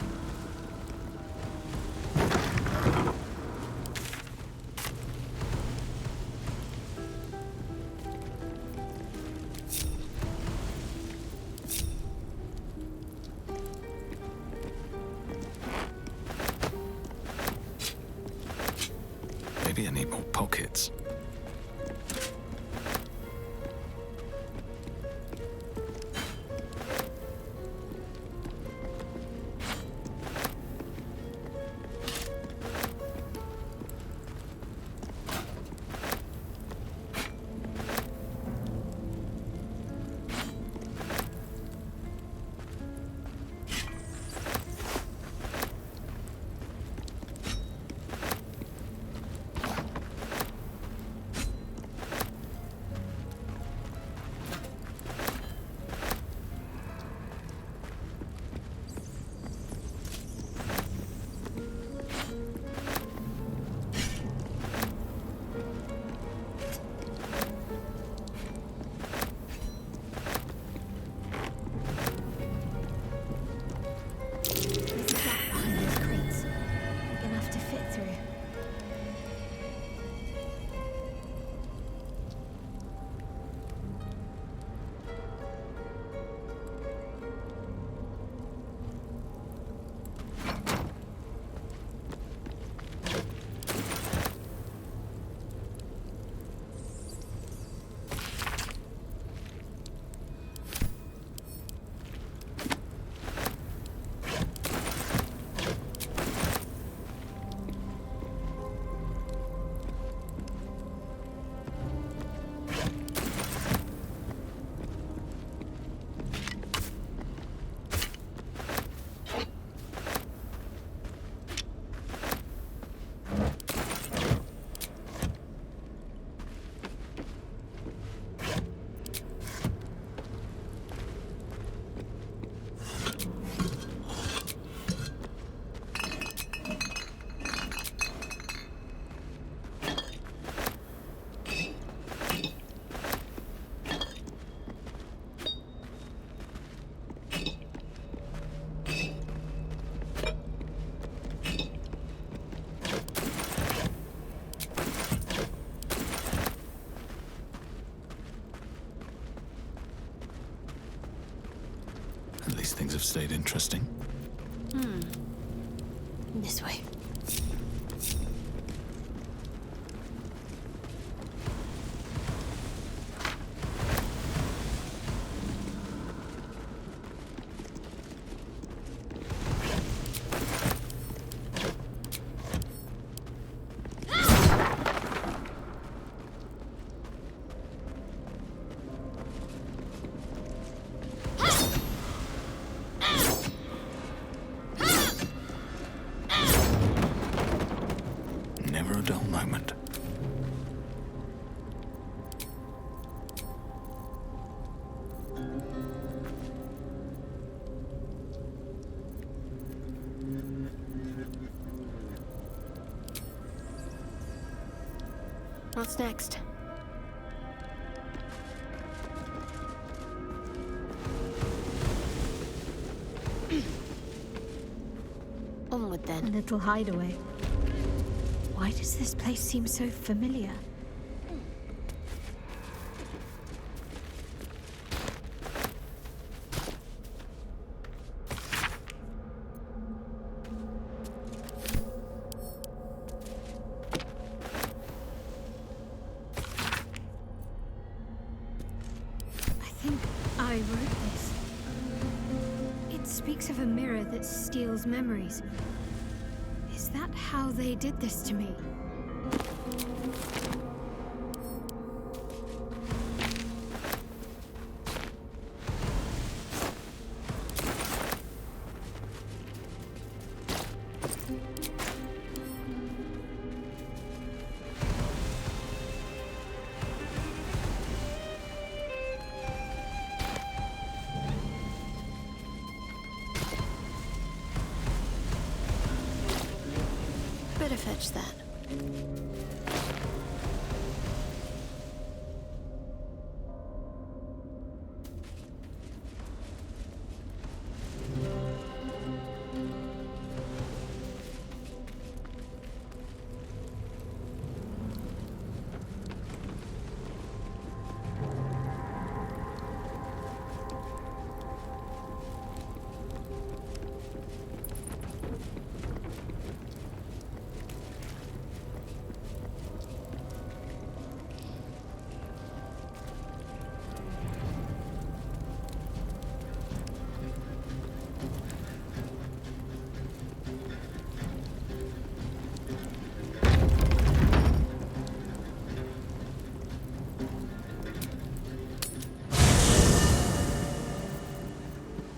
Maybe I need more pockets. have stayed interesting. This way. Never a dull moment. What's next? Onward then. A little hideaway. Why does this place seem so familiar? I think I wrote this. It speaks of a mirror that steals memories. Is that how they did this to me? Better fetch that.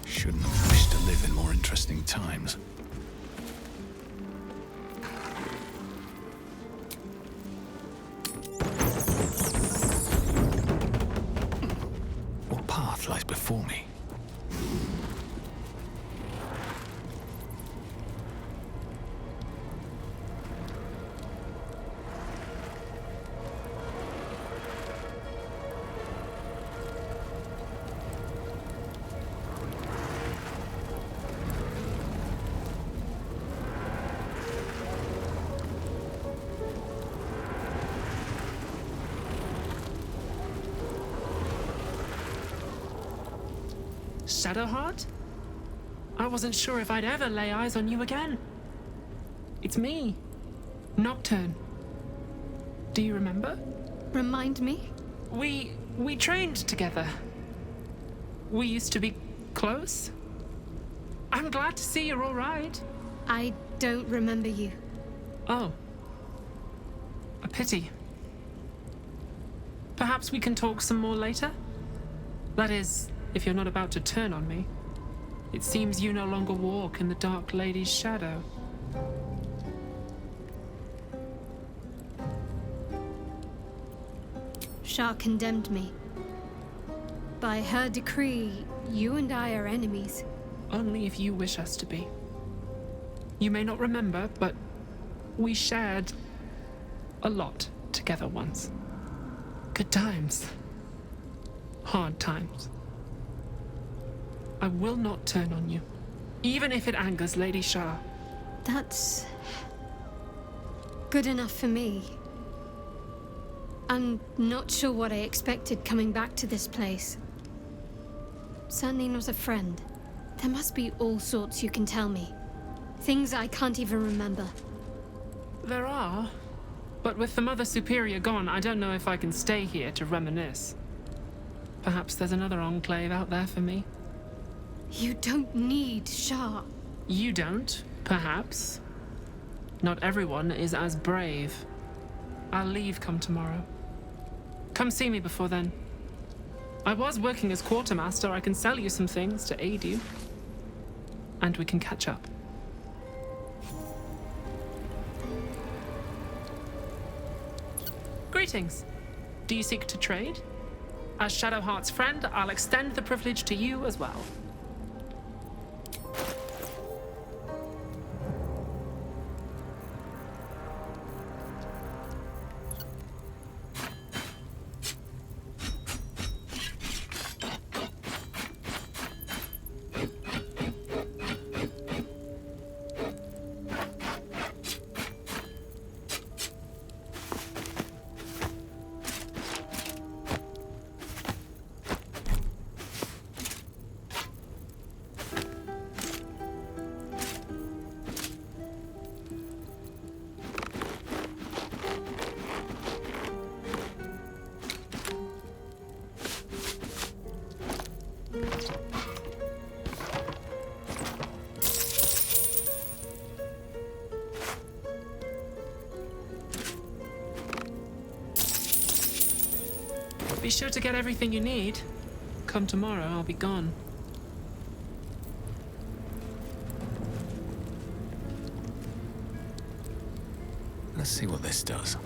Shouldn't have wished to live in more interesting times. What path lies before me? Shadowheart? I wasn't sure if I'd ever lay eyes on you again. It's me, Nocturne. Do you remember? Remind me? We trained together. We used to be close. I'm glad to see you're all right. I don't remember you. Oh. A pity. Perhaps we can talk some more later? That is, if you're not about to turn on me. It seems you no longer walk in the Dark Lady's shadow. Shar condemned me. By her decree, you and I are enemies. Only if you wish us to be. You may not remember, but we shared a lot together once. Good times. Hard times. I will not turn on you, even if it angers Lady Shar. That's good enough for me. I'm not sure what I expected coming back to this place. Certainly not a friend. There must be all sorts you can tell me. Things I can't even remember. There are. But with the Mother Superior gone, I don't know if I can stay here to reminisce. Perhaps there's another enclave out there for me. You don't need Shar. You don't, perhaps. Not everyone is as brave. I'll leave come tomorrow. Come see me before then. I was working as quartermaster. I can sell you some things to aid you. And we can catch up. Greetings. Do you seek to trade? As Shadowheart's friend, I'll extend the privilege to you as well. Be sure to get everything you need. Come tomorrow, I'll be gone. Let's see what this does.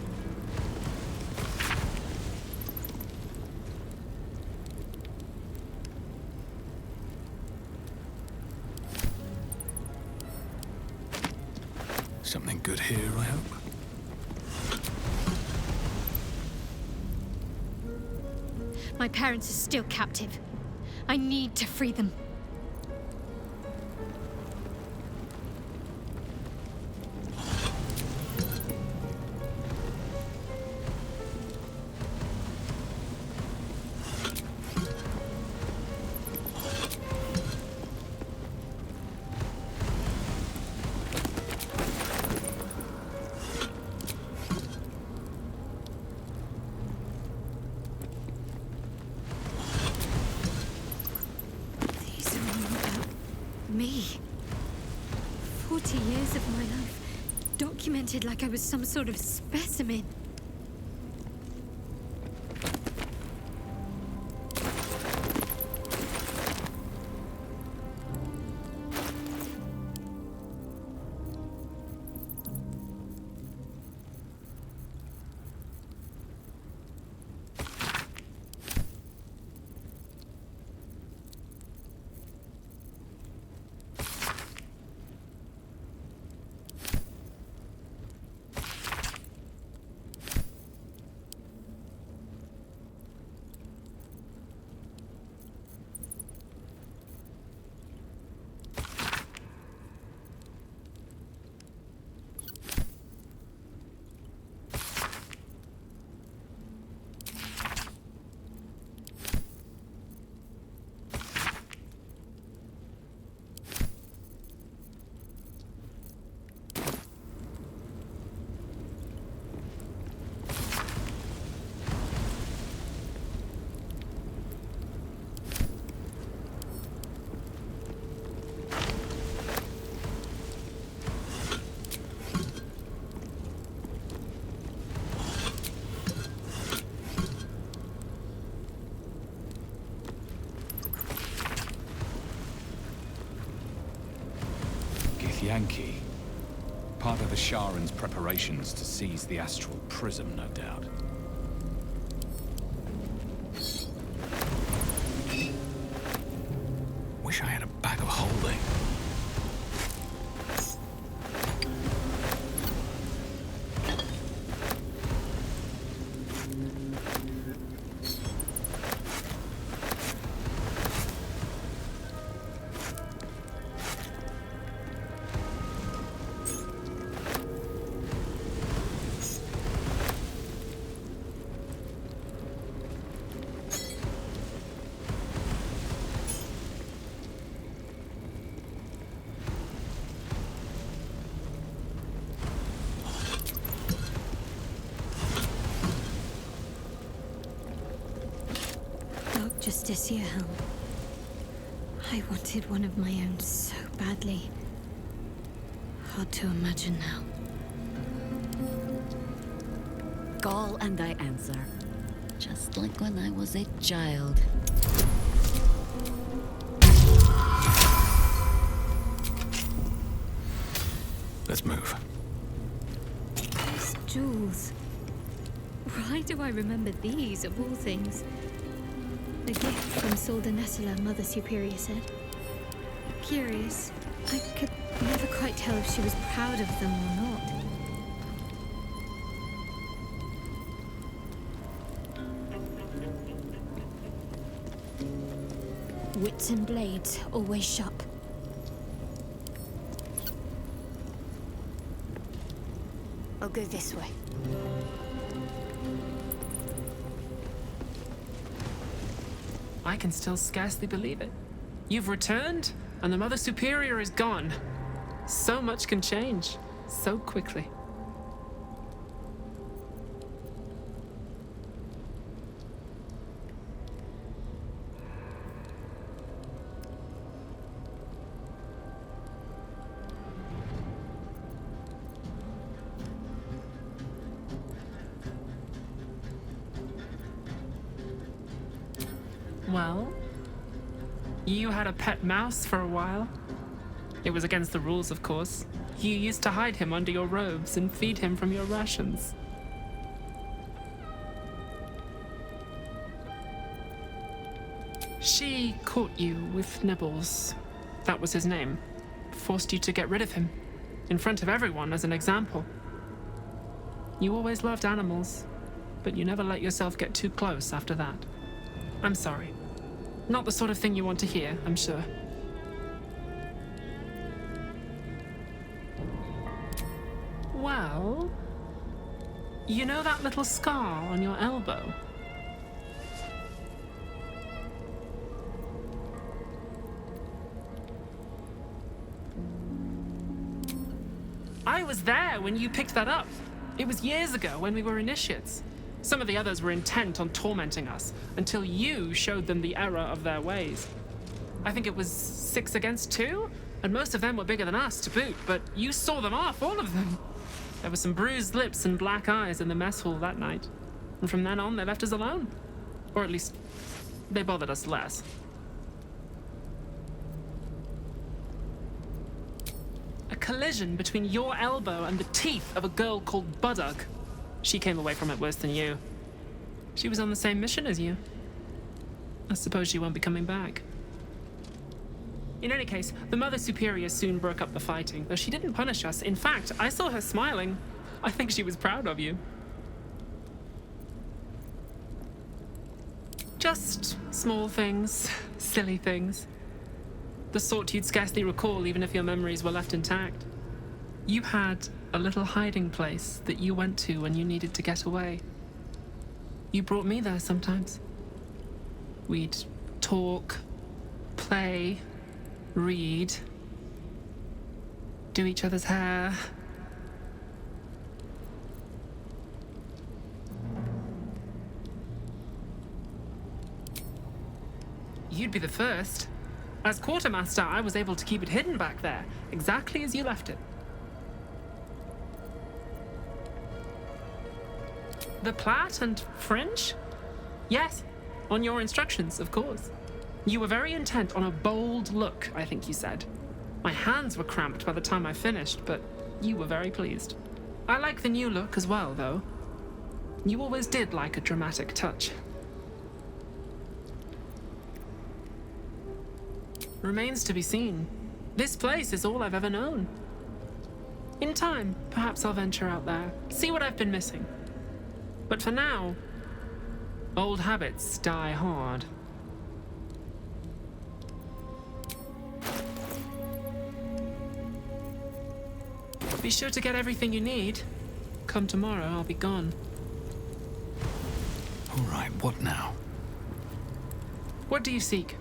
Something good here, I hope. My parents are still captive. I need to free them. Me. 40 years of my life, documented like I was some sort of specimen. Yankee. Part of the Sharan's preparations to seize the astral prism, no doubt. Wish I had a bag of holding. Justiciar helm. I wanted one of my own so badly. Hard to imagine now. Call and I answer. Just like when I was a child. Let's move. Those jewels. Why do I remember these, of all things? A gift from Soldanessela, Mother Superior said. Curious. I could never quite tell if she was proud of them or not. Wits and blades, always sharp. I'll go this way. I can still scarcely believe it. You've returned, and the Mother Superior is gone. So much can change, so quickly. Well, you had a pet mouse for a while. It was against the rules, of course. You used to hide him under your robes and feed him from your rations. She caught you with nibbles. That was his name. Forced you to get rid of him. In front of everyone as an example. You always loved animals, but you never let yourself get too close after that. I'm sorry. Not the sort of thing you want to hear, I'm sure. Well, you know that little scar on your elbow? I was there when you picked that up. It was years ago when we were initiates. Some of the others were intent on tormenting us until you showed them the error of their ways. I think it was 6 against 2, and most of them were bigger than us to boot, but you saw them off, all of them. There were some bruised lips and black eyes in the mess hall that night, and from then on they left us alone. Or at least, they bothered us less. A collision between your elbow and the teeth of a girl called Baldur. She came away from it worse than you. She was on the same mission as you. I suppose she won't be coming back. In any case, the Mother Superior soon broke up the fighting, though she didn't punish us. In fact, I saw her smiling. I think she was proud of you. Just small things, silly things. The sort you'd scarcely recall even if your memories were left intact. You had a little hiding place that you went to when you needed to get away. You brought me there sometimes. We'd talk, play, read, do each other's hair. You'd be the first. As quartermaster, I was able to keep it hidden back there, exactly as you left it. The plait and fringe? Yes, on your instructions, of course. You were very intent on a bold look, I think you said. My hands were cramped by the time I finished, but you were very pleased. I like the new look as well, though. You always did like a dramatic touch. Remains to be seen. This place is all I've ever known. In time, perhaps I'll venture out there, see what I've been missing. But for now, old habits die hard. Be sure to get everything you need. Come tomorrow, I'll be gone. All right, what now? What do you seek?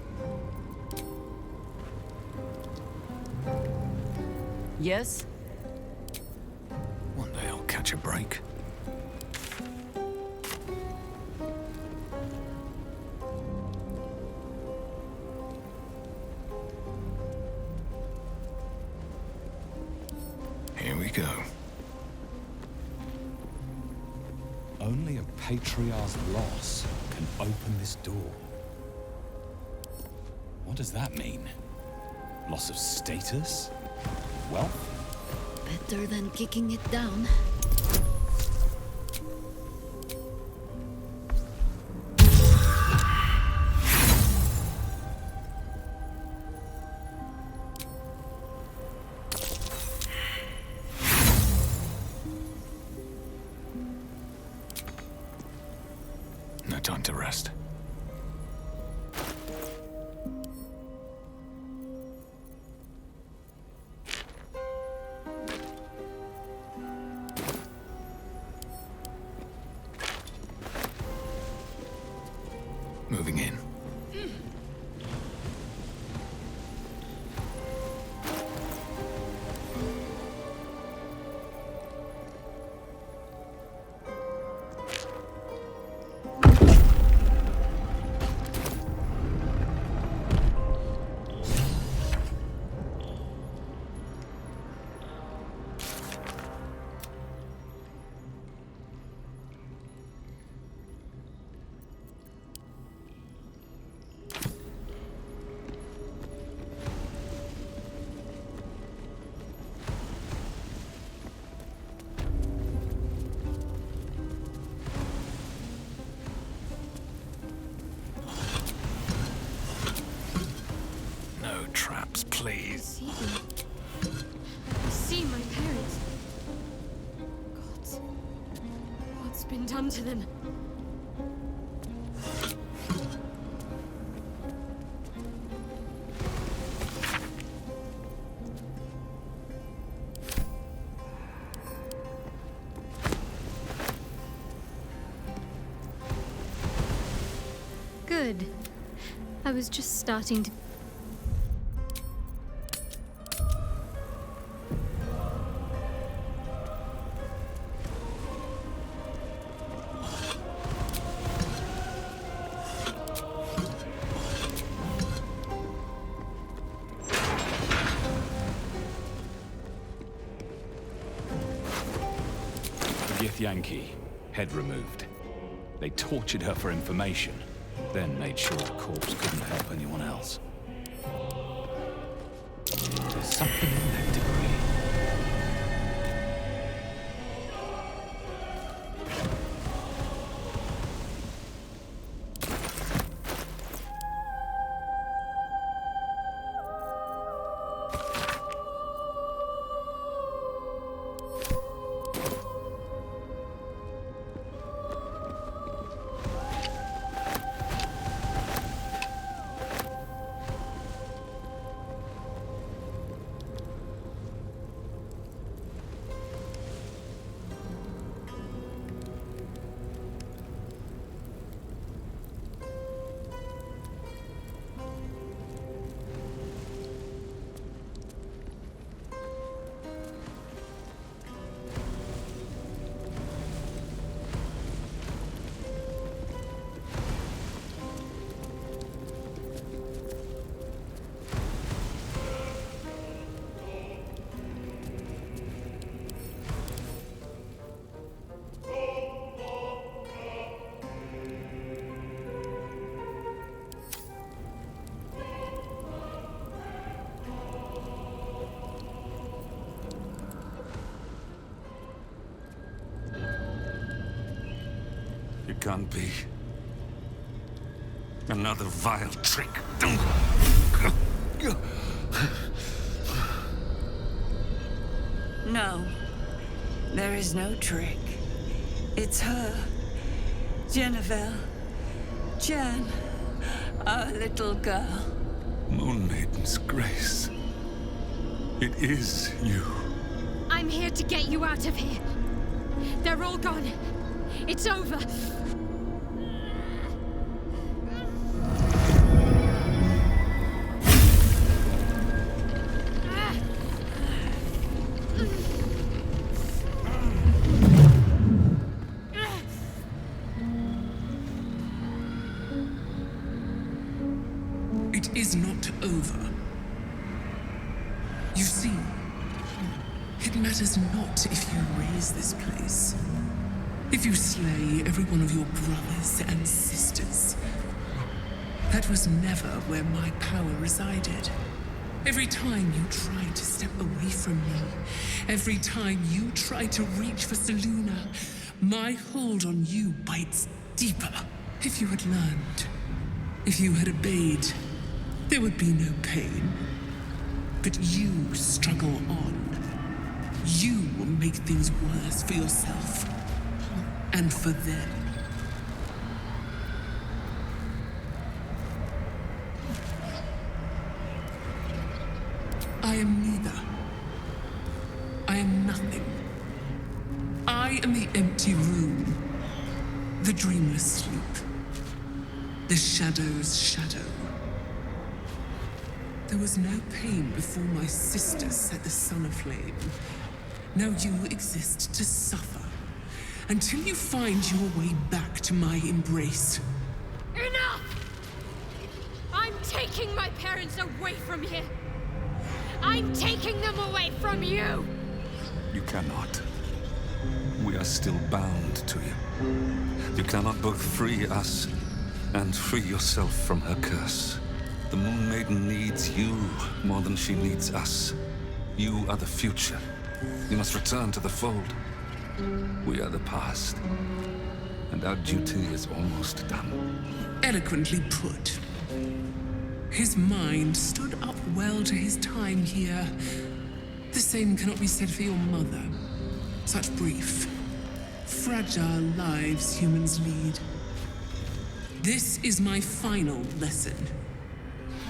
Yes? One day I'll catch a break. Only a patriarch's loss can open this door. What does that mean? Loss of status? Wealth? Better than kicking it down. No time to rest. Moving in. No traps, please. I see my parents. God, what's been done to them? Good. I was just starting to... Yankee, head removed. They tortured her for information, then made sure the corpse couldn't help anyone else. There's something in that debris. It can't be. Another vile trick. No. There is no trick. It's her. Jennifer. Jen. Our little girl. Moon Maiden's grace. It is you. I'm here to get you out of here. They're all gone. It's over. It is not over. You see, it matters not if you raise this place. If you slay every one of your brothers and sisters, that was never where my power resided. Every time you tried to step away from me, every time you tried to reach for Selûne, my hold on you bites deeper. If you had learned, if you had obeyed, there would be no pain. But you struggle on. You will make things worse for yourself and for them. I am neither. I am nothing. I am the empty room, the dreamless sleep, the shadow's shadow. There was no pain before my sister set the sun aflame. Now you exist to suffer, until you find your way back to my embrace. Enough! I'm taking my parents away from here. I'm taking them away from you! You cannot. We are still bound to you. You cannot both free us and free yourself from her curse. The Moon Maiden needs you more than she needs us. You are the future. You must return to the fold. We are the past, and our duty is almost done. Eloquently put. His mind stood up well to his time here. The same cannot be said for your mother. Such brief, fragile lives humans lead. This is my final lesson.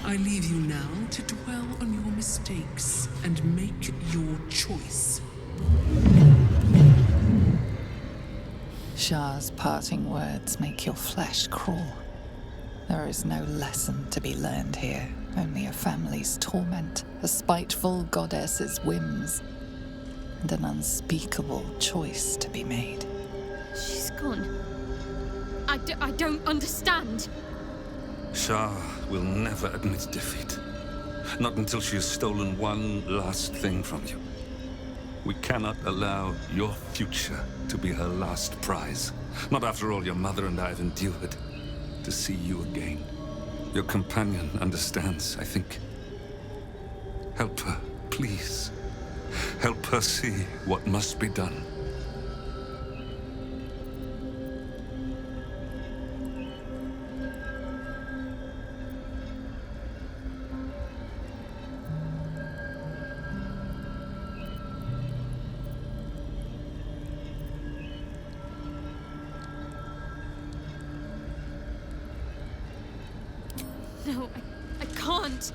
I leave you now to dwell on your mistakes and make your choice. Shar's parting words make your flesh crawl. There is no lesson to be learned here, only a family's torment, a spiteful goddess's whims, and an unspeakable choice to be made. She's gone. I don't understand. Shar will never admit defeat. Not until she has stolen one last thing from you. We cannot allow your future to be her last prize. Not after all your mother and I have endured. To see you again. Your companion understands, I think. Help her, please. Help her see what must be done. No, I can't.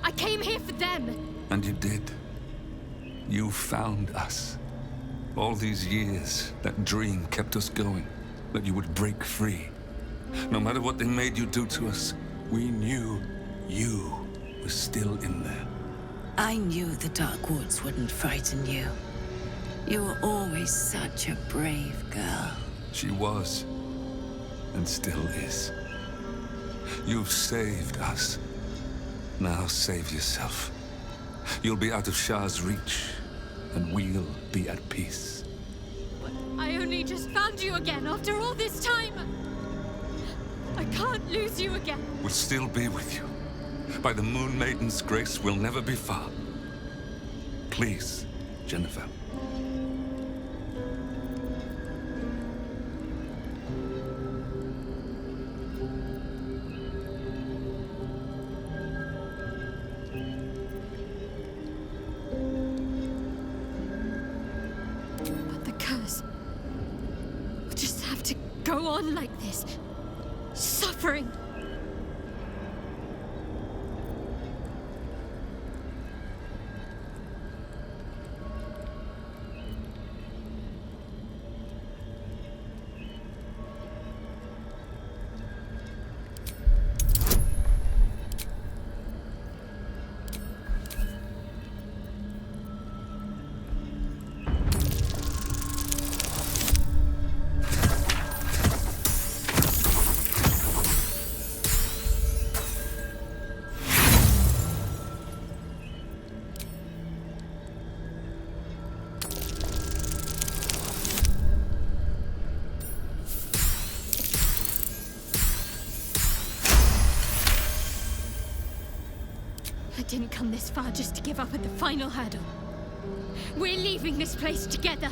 I came here for them. And you did. You found us. All these years, that dream kept us going, that you would break free. No matter what they made you do to us, we knew you were still in there. I knew the Dark Woods wouldn't frighten you. You were always such a brave girl. She was, and still is. You've saved us. Now save yourself. You'll be out of Shar's reach, and we'll be at peace. But I only just found you again after all this time. I can't lose you again. We'll still be with you. By the Moon Maiden's grace, we'll never be far. Please, Jennifer. Go on like this, suffering. didn't come this far just to give up at the final hurdle. We're leaving this place together.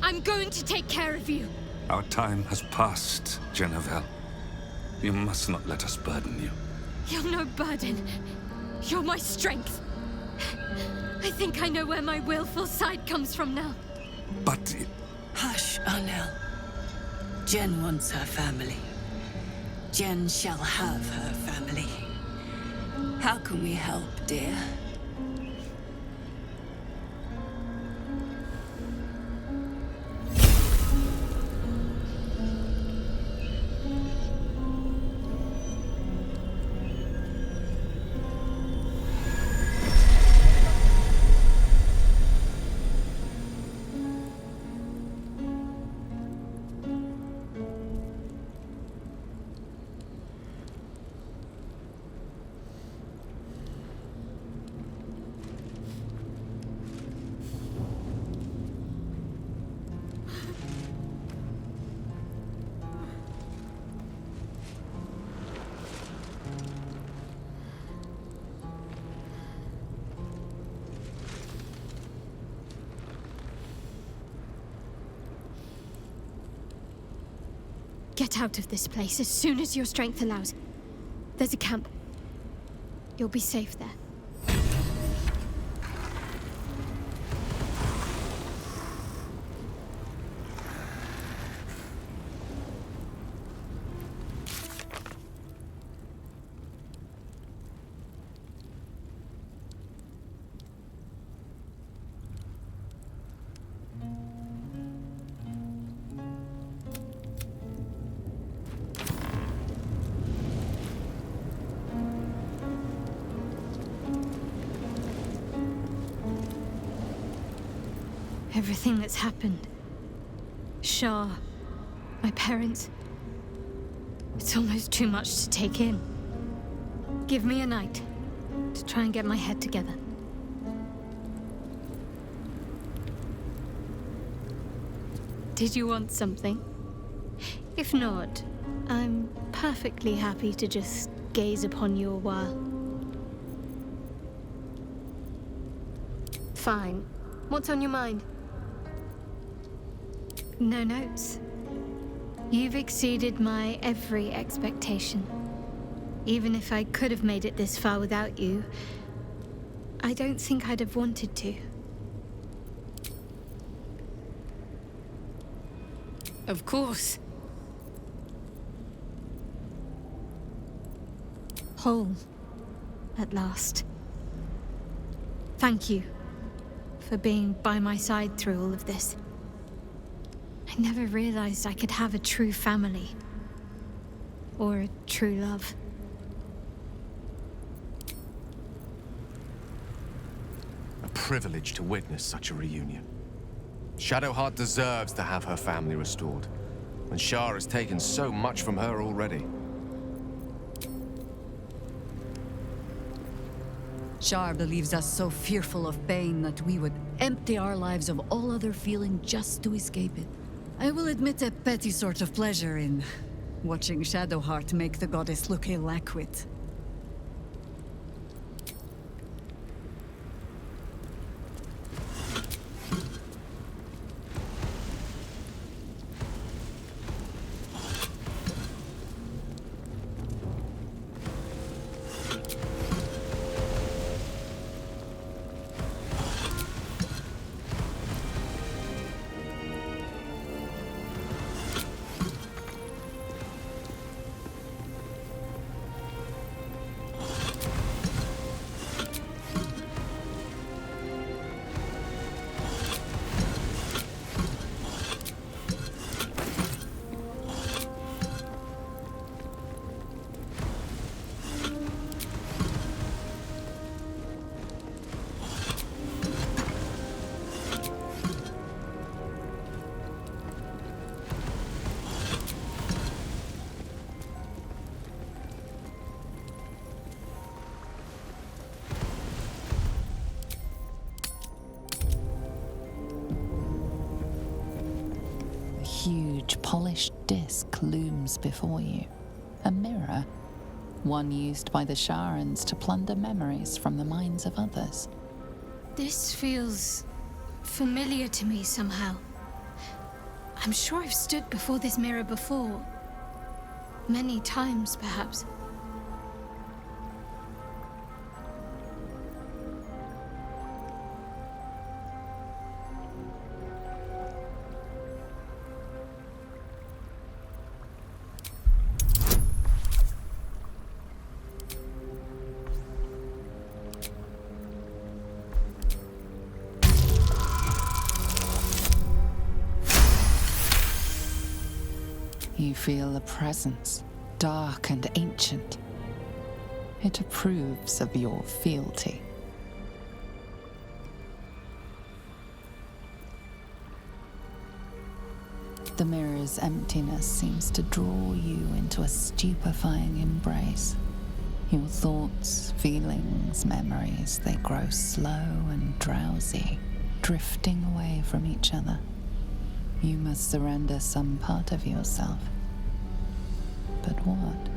I'm going to take care of you. Our time has passed, Genevieve. You must not let us burden you. You're no burden. You're my strength. I think I know where my willful side comes from now. But... Hush, Arnel. Jen wants her family. Jen shall have her family. How can we help, dear? Get out of this place as soon as your strength allows. There's a camp. You'll be safe there. Everything that's happened. Shar, my parents. It's almost too much to take in. Give me a night to try and get my head together. Did you want something? If not, I'm perfectly happy to just gaze upon you a while. Fine. What's on your mind? No notes. You've exceeded my every expectation. Even if I could have made it this far without you, I don't think I'd have wanted to. Of course. Whole. At last. Thank you for being by my side through all of this. I never realized I could have a true family. Or a true love. A privilege to witness such a reunion. Shadowheart deserves to have her family restored. And Shar has taken so much from her already. Shar believes us so fearful of pain that we would empty our lives of all other feeling just to escape it. I will admit a petty sort of pleasure in watching Shadowheart make the goddess look ill-acquit. Huge, polished disc looms before you. A mirror. one used by the Sharans to plunder memories from the minds of others. This feels familiar to me somehow. I'm sure I've stood before this mirror before. Many times, perhaps. You feel a presence, dark and ancient. It approves of your fealty. The mirror's emptiness seems to draw you into a stupefying embrace. Your thoughts, feelings, memories, they grow slow and drowsy, drifting away from each other. You must surrender some part of yourself. But what?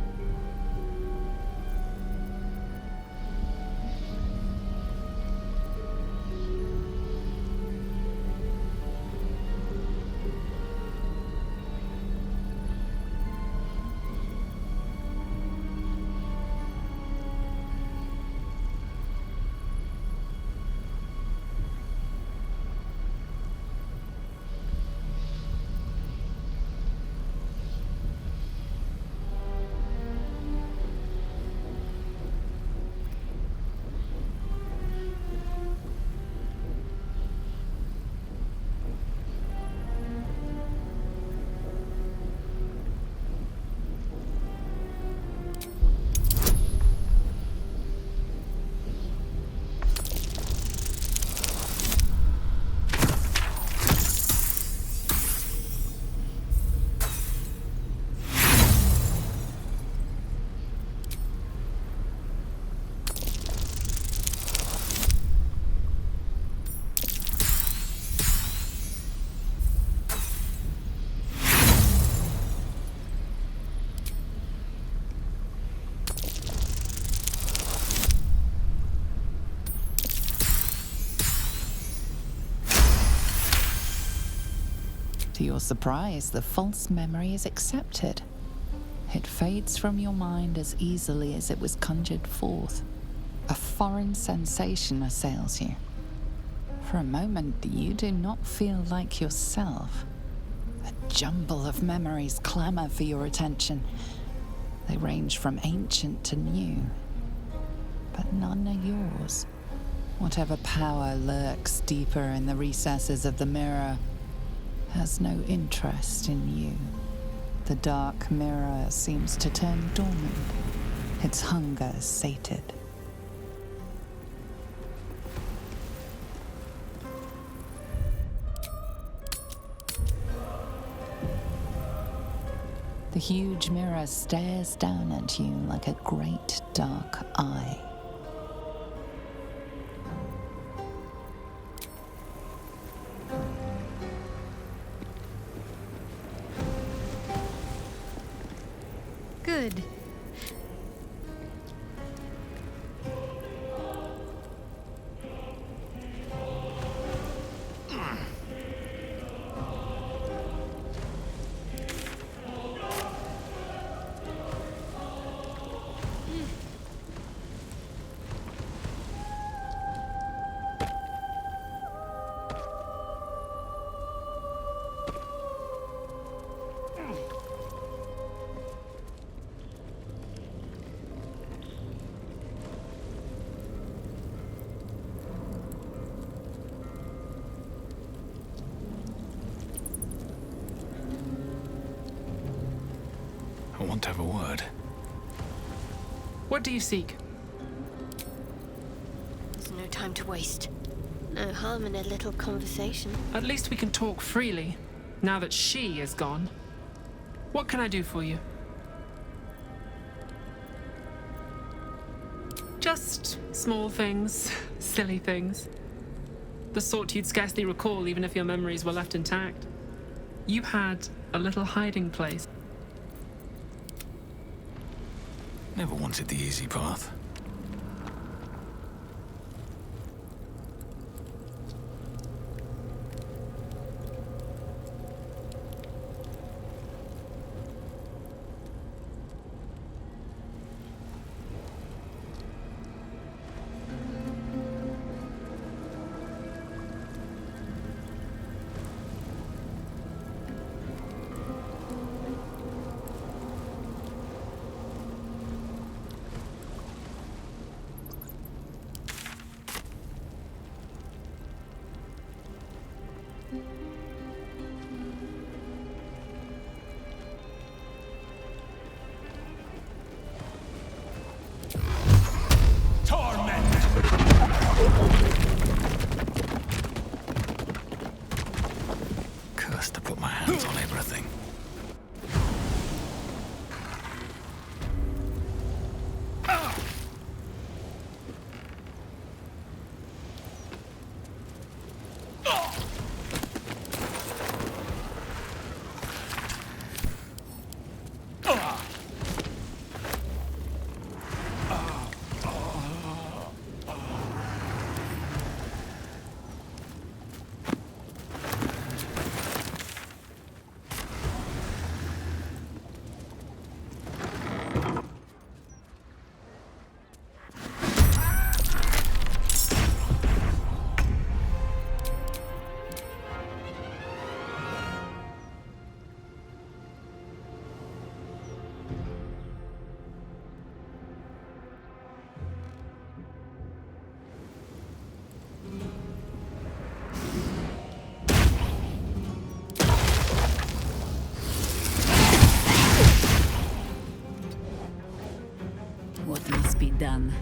To your surprise, the false memory is accepted. It fades from your mind as easily as it was conjured forth. A foreign sensation assails you. For a moment, you do not feel like yourself. A jumble of memories clamor for your attention. They range from ancient to new, but none are yours. Whatever power lurks deeper in the recesses of the mirror has no interest in you. The dark mirror seems to turn dormant, its hunger sated. The huge mirror stares down at you like a great dark eye. Good. I want to have a word. What do you seek? There's no time to waste. No harm in a little conversation. At least we can talk freely, now that she is gone. What can I do for you? Just small things, silly things. The sort you'd scarcely recall even if your memories were left intact. You had a little hiding place. Never wanted the easy path. Cursed to put my hands on everything. What must be done?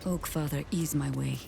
Oakfather, ease my way.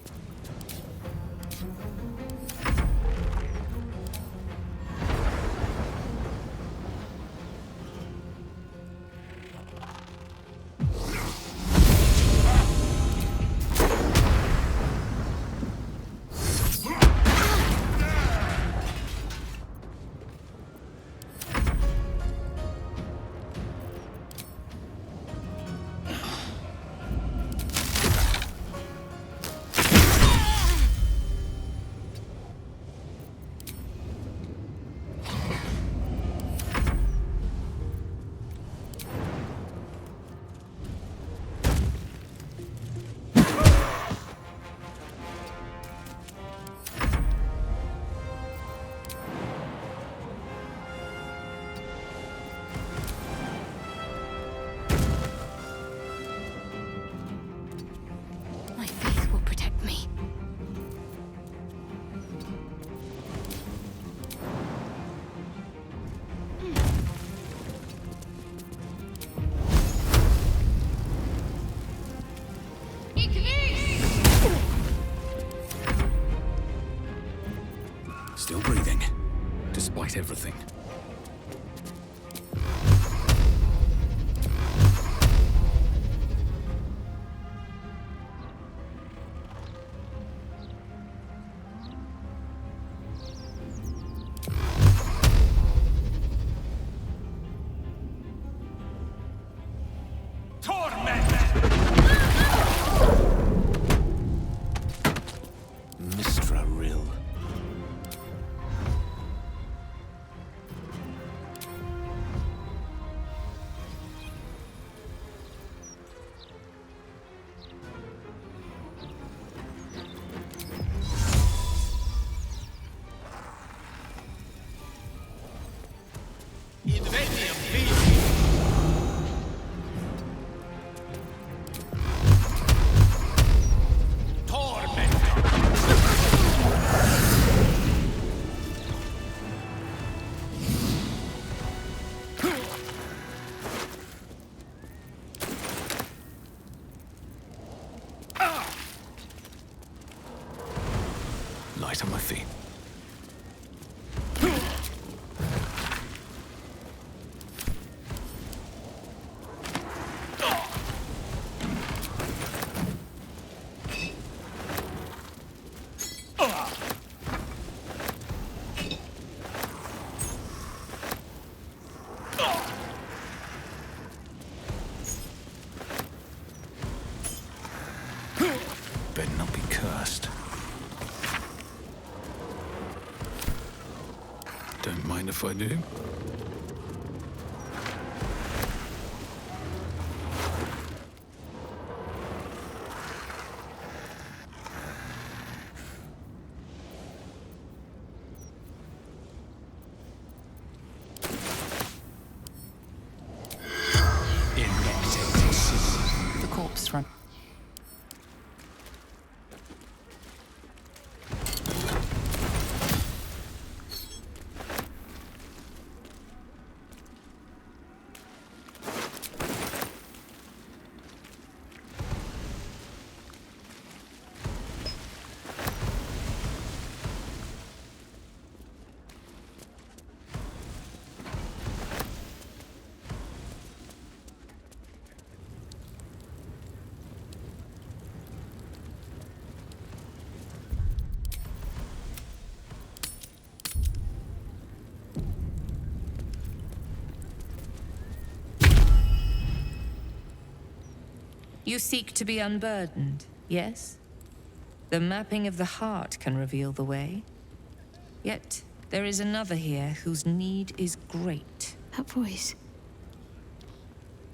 Still breathing, despite everything. Light on my feet. Don't mind if I do. The corpse from... You seek to be unburdened, yes? The mapping of the heart can reveal the way. Yet, there is another here whose need is great. That voice.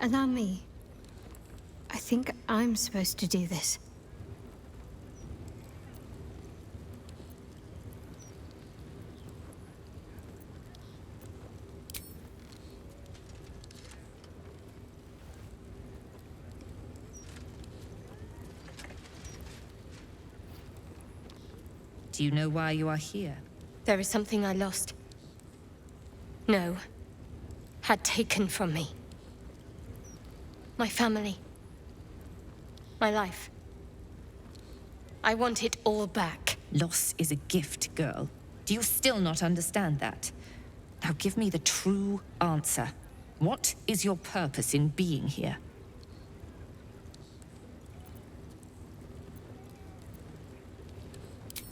Allow me. I think I'm supposed to do this. Do you know why you are here? There is something I lost. No. Had taken from me. My family. My life. I want it all back. Loss is a gift, girl. Do you still not understand that? Now give me the true answer. What is your purpose in being here?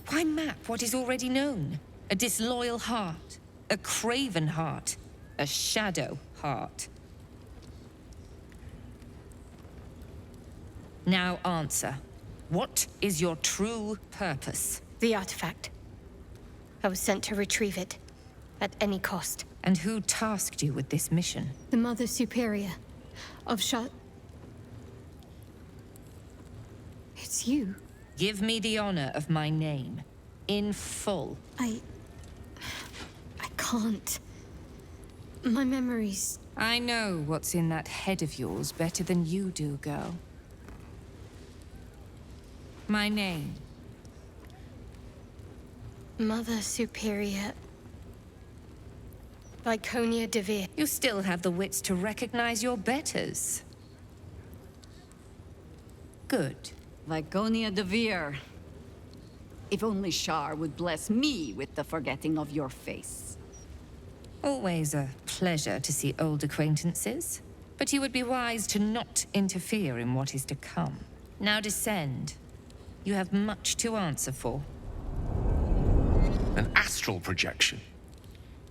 Why map what is already known? A disloyal heart, a craven heart, a shadow heart. Now answer. What is your true purpose? The artifact. I was sent to retrieve it, at any cost. And who tasked you with this mission? The Mother Superior of Shar... It's you. Give me the honor of my name, in full. I can't. My memories... I know what's in that head of yours better than you do, girl. My name. Mother Superior... Viconia DeVir. You still have the wits to recognize your betters. Good. Viconia DeVir. If only Shar would bless me with the forgetting of your face. Always a pleasure to see old acquaintances. But you would be wise to not interfere in what is to come. Now descend. You have much to answer for. An astral projection.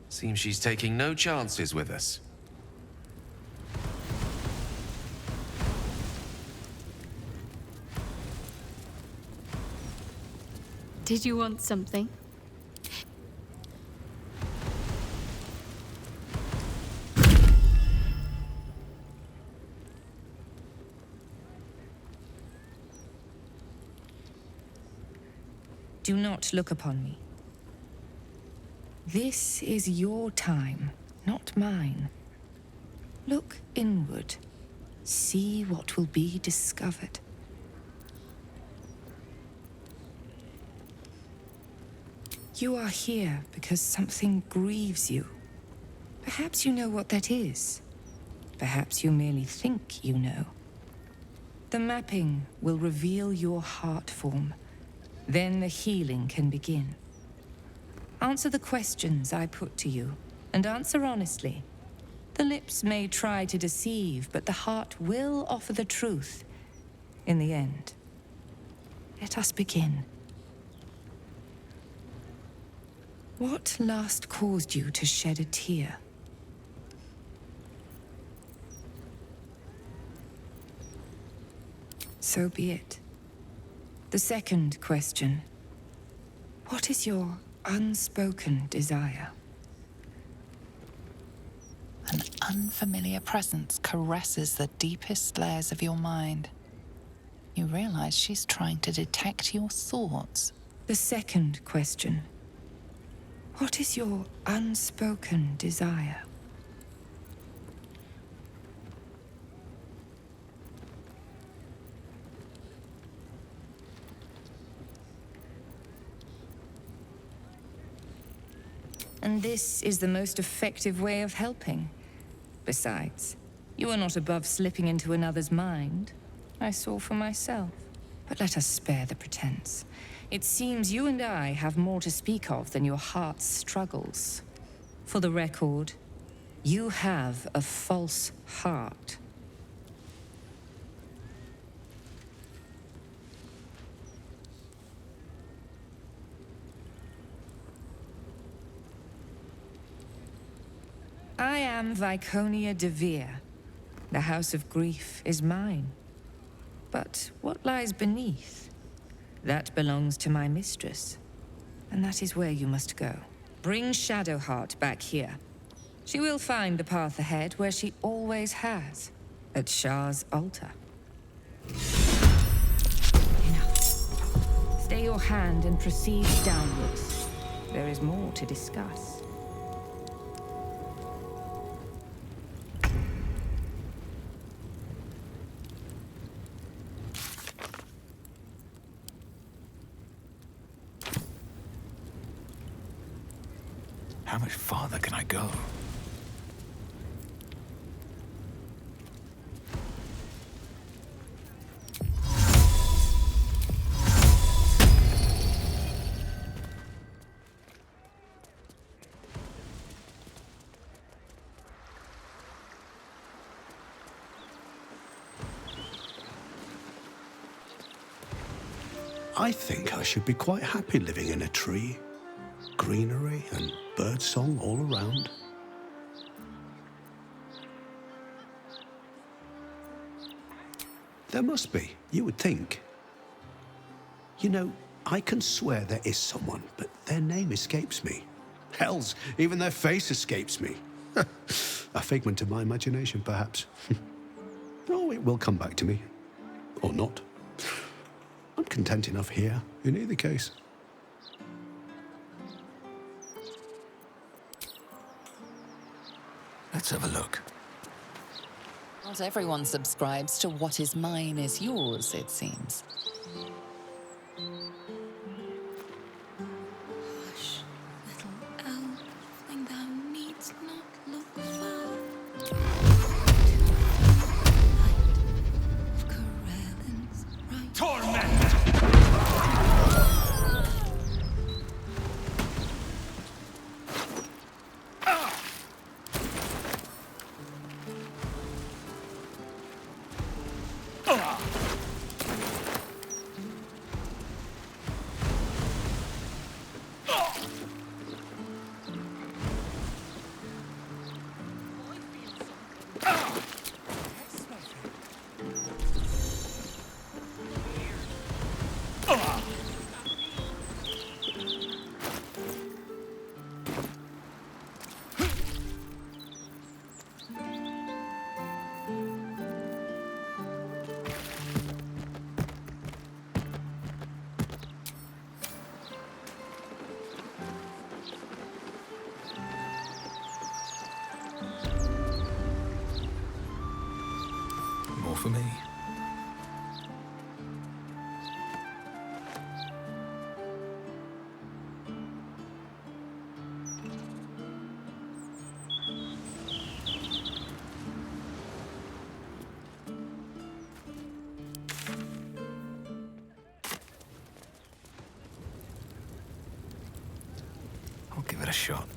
Seems she's taking no chances with us. Did you want something? Do not look upon me. This is your time, not mine. Look inward. See what will be discovered. You are here because something grieves you. Perhaps you know what that is. Perhaps you merely think you know. The mapping will reveal your heart form. Then the healing can begin. Answer the questions I put to you, and answer honestly. The lips may try to deceive, but the heart will offer the truth in the end. Let us begin. What last caused you to shed a tear? So be it. The second question. What is your unspoken desire? An unfamiliar presence caresses the deepest layers of your mind. You realize she's trying to detect your thoughts. The second question. What is your unspoken desire? And this is the most effective way of helping. Besides, you are not above slipping into another's mind. I saw for myself. But let us spare the pretense. It seems you and I have more to speak of than your heart's struggles. For the record, you have a false heart. I am Viconia DeVir. The House of Grief is mine. But what lies beneath? That belongs to my mistress. And that is where you must go. Bring Shadowheart back here. She will find the path ahead where she always has. At Shar's altar. Enough. Stay your hand and proceed downwards. There is more to discuss. How much farther can I go? I think I should be quite happy living in a tree. Greenery and birdsong all around. There must be, you would think. You know, I can swear there is someone, but their name escapes me. Hells, even their face escapes me. A figment of my imagination, perhaps. Oh, it will come back to me. Or not. I'm content enough here, in either case. Let's have a look. Not everyone subscribes to what is mine is yours, it seems. Hush, little elfling, thou needst not look far. Light of Corellin's right. Torment! More for me. I'll give it a shot.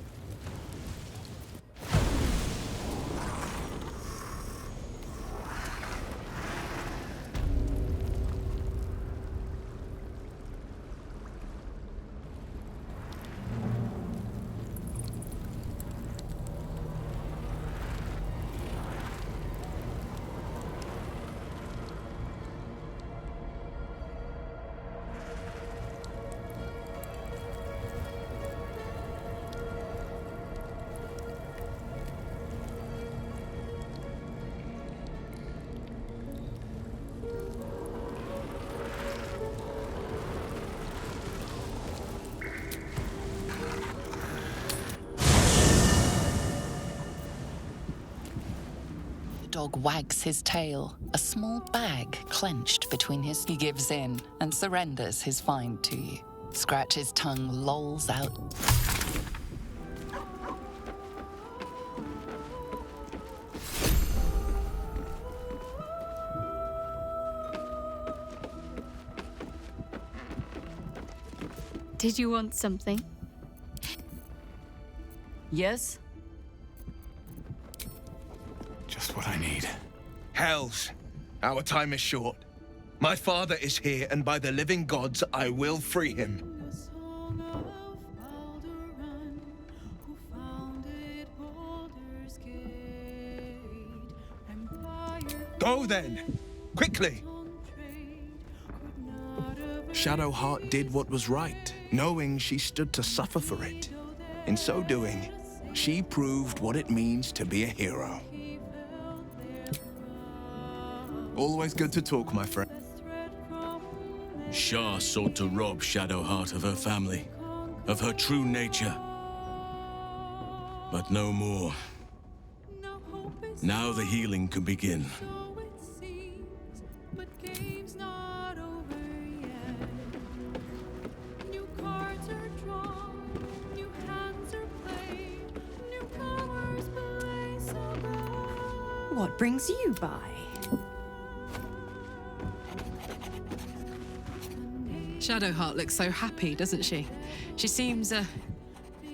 dog wags his tail, a small bag clenched between his... He gives in and surrenders his find to you. Scratch's tongue lolls out. Did you want something? Yes? Just what I need. Hells, our time is short. My father is here, and by the living gods, I will free him. Go then! Quickly! Shadowheart did what was right, knowing she stood to suffer for it. In so doing, she proved what it means to be a hero. Always good to talk, my friend. Shar sought to rob Shadowheart of her family, of her true nature. But no more. Now the healing can begin. What brings you by? Shadowheart looks so happy, doesn't she? She seems,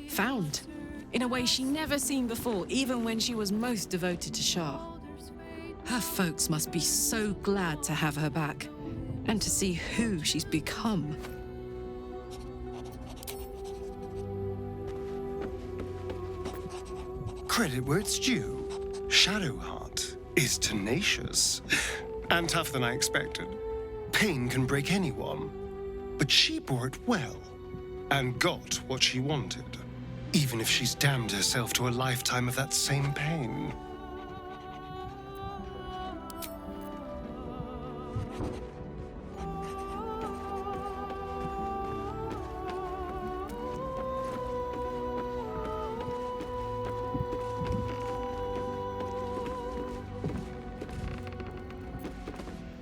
found. In a way she never seen before, even when she was most devoted to Shar. Her folks must be so glad to have her back, and to see who she's become. Credit where it's due. Shadowheart is tenacious and tougher than I expected. Pain can break anyone, but she bore it well and got what she wanted, even if she's damned herself to a lifetime of that same pain.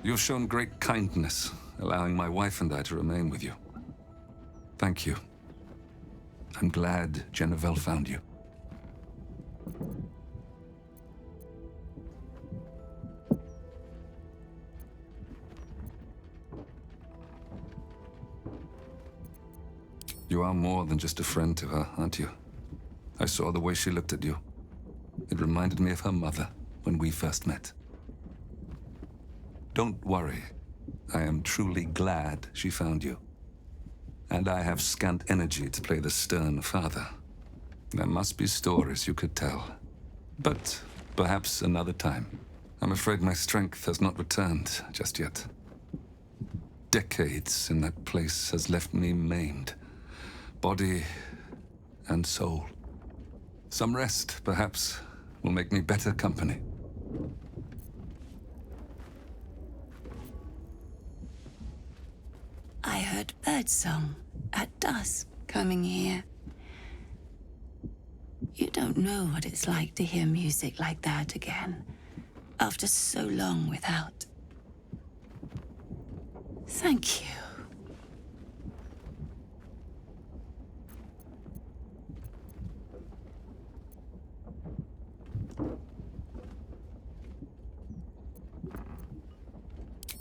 You've shown great kindness, allowing my wife and I to remain with you. Thank you. I'm glad Jennifer found you. You are more than just a friend to her, aren't you? I saw the way she looked at you. It reminded me of her mother when we first met. Don't worry. I am truly glad she found you. And I have scant energy to play the stern father. There must be stories you could tell. But perhaps another time. I'm afraid my strength has not returned just yet. Decades in that place has left me maimed. Body and soul. Some rest, perhaps, will make me better company. I heard birdsong at dusk coming here. You don't know what it's like to hear music like that again, after so long without. Thank you.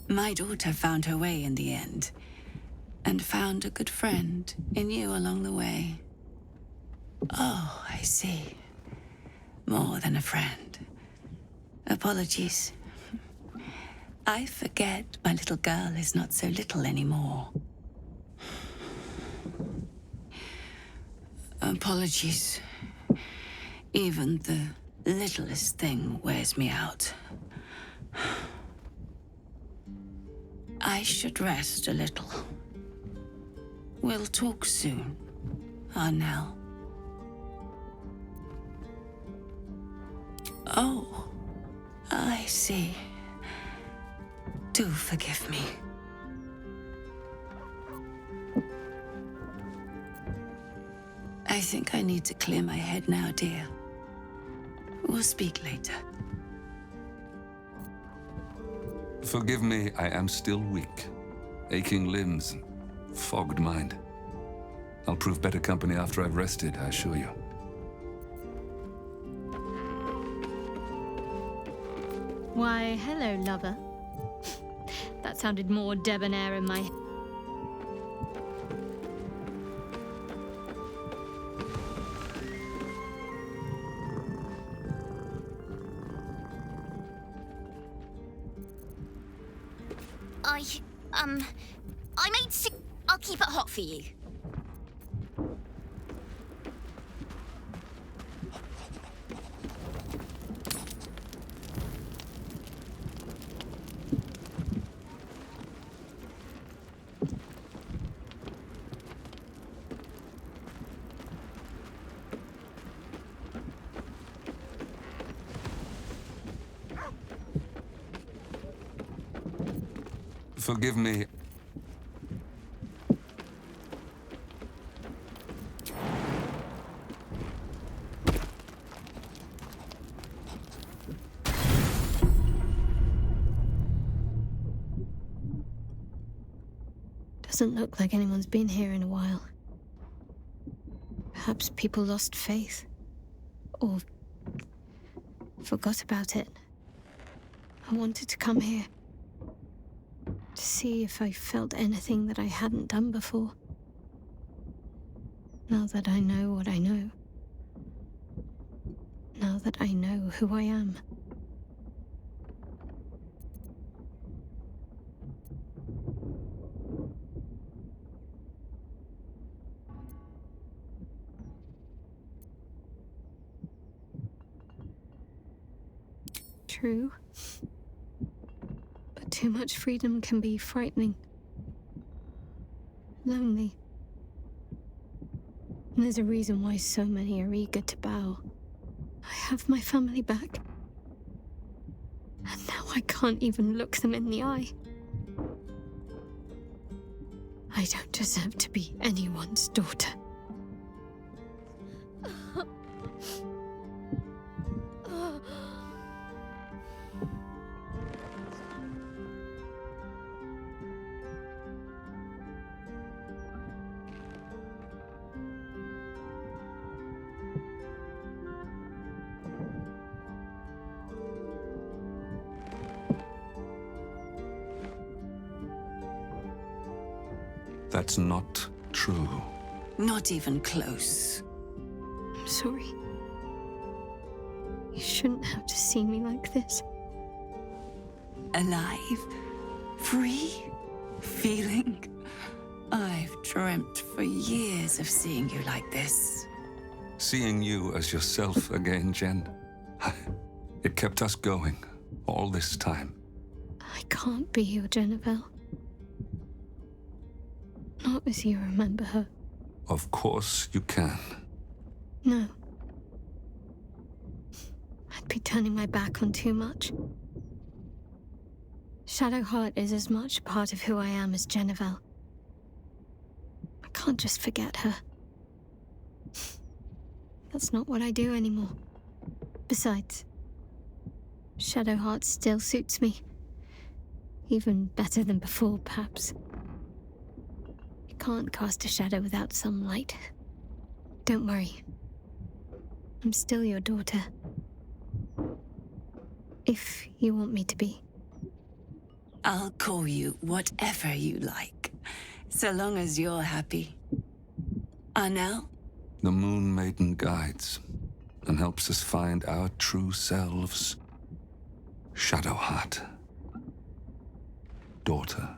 My daughter found her way in the end, and found a good friend in you along the way. Oh, I see. More than a friend. Apologies. I forget my little girl is not so little anymore. Apologies. Even the littlest thing wears me out. I should rest a little. We'll talk soon, Arnell. Oh, I see. Do forgive me. I think I need to clear my head now, dear. We'll speak later. Forgive me, I am still weak. Aching limbs, fogged mind. I'll prove better company after I've rested, I assure you. Why, hello, lover. That sounded more debonair in my... I made I'll keep it hot for you. Forgive me. Doesn't look like anyone's been here in a while. Perhaps people lost faith. Or forgot about it. I wanted to come here to see if I felt anything that I hadn't done before. Now that I know what I know. Now that I know who I am. True. But too much freedom can be frightening. Lonely. And there's a reason why so many are eager to bow. I have my family back. And now I can't even look them in the eye. I don't deserve to be anyone's daughter. That's not true. Not even close. I'm sorry. You shouldn't have to see me like this. Alive? Free? Feeling? I've dreamt for years of seeing you like this. Seeing you as yourself again, Jen. It kept us going all this time. I can't be your Jennifer. Not as you remember her. Of course you can. No. I'd be turning my back on too much. Shadowheart is as much part of who I am as Jennifer. I can't just forget her. That's not what I do anymore. Besides, Shadowheart still suits me. Even better than before, perhaps. Can't cast a shadow without some light. Don't worry. I'm still your daughter. If you want me to be. I'll call you whatever you like, so long as you're happy. Arnell? The Moon Maiden guides and helps us find our true selves. Shadowheart. Daughter.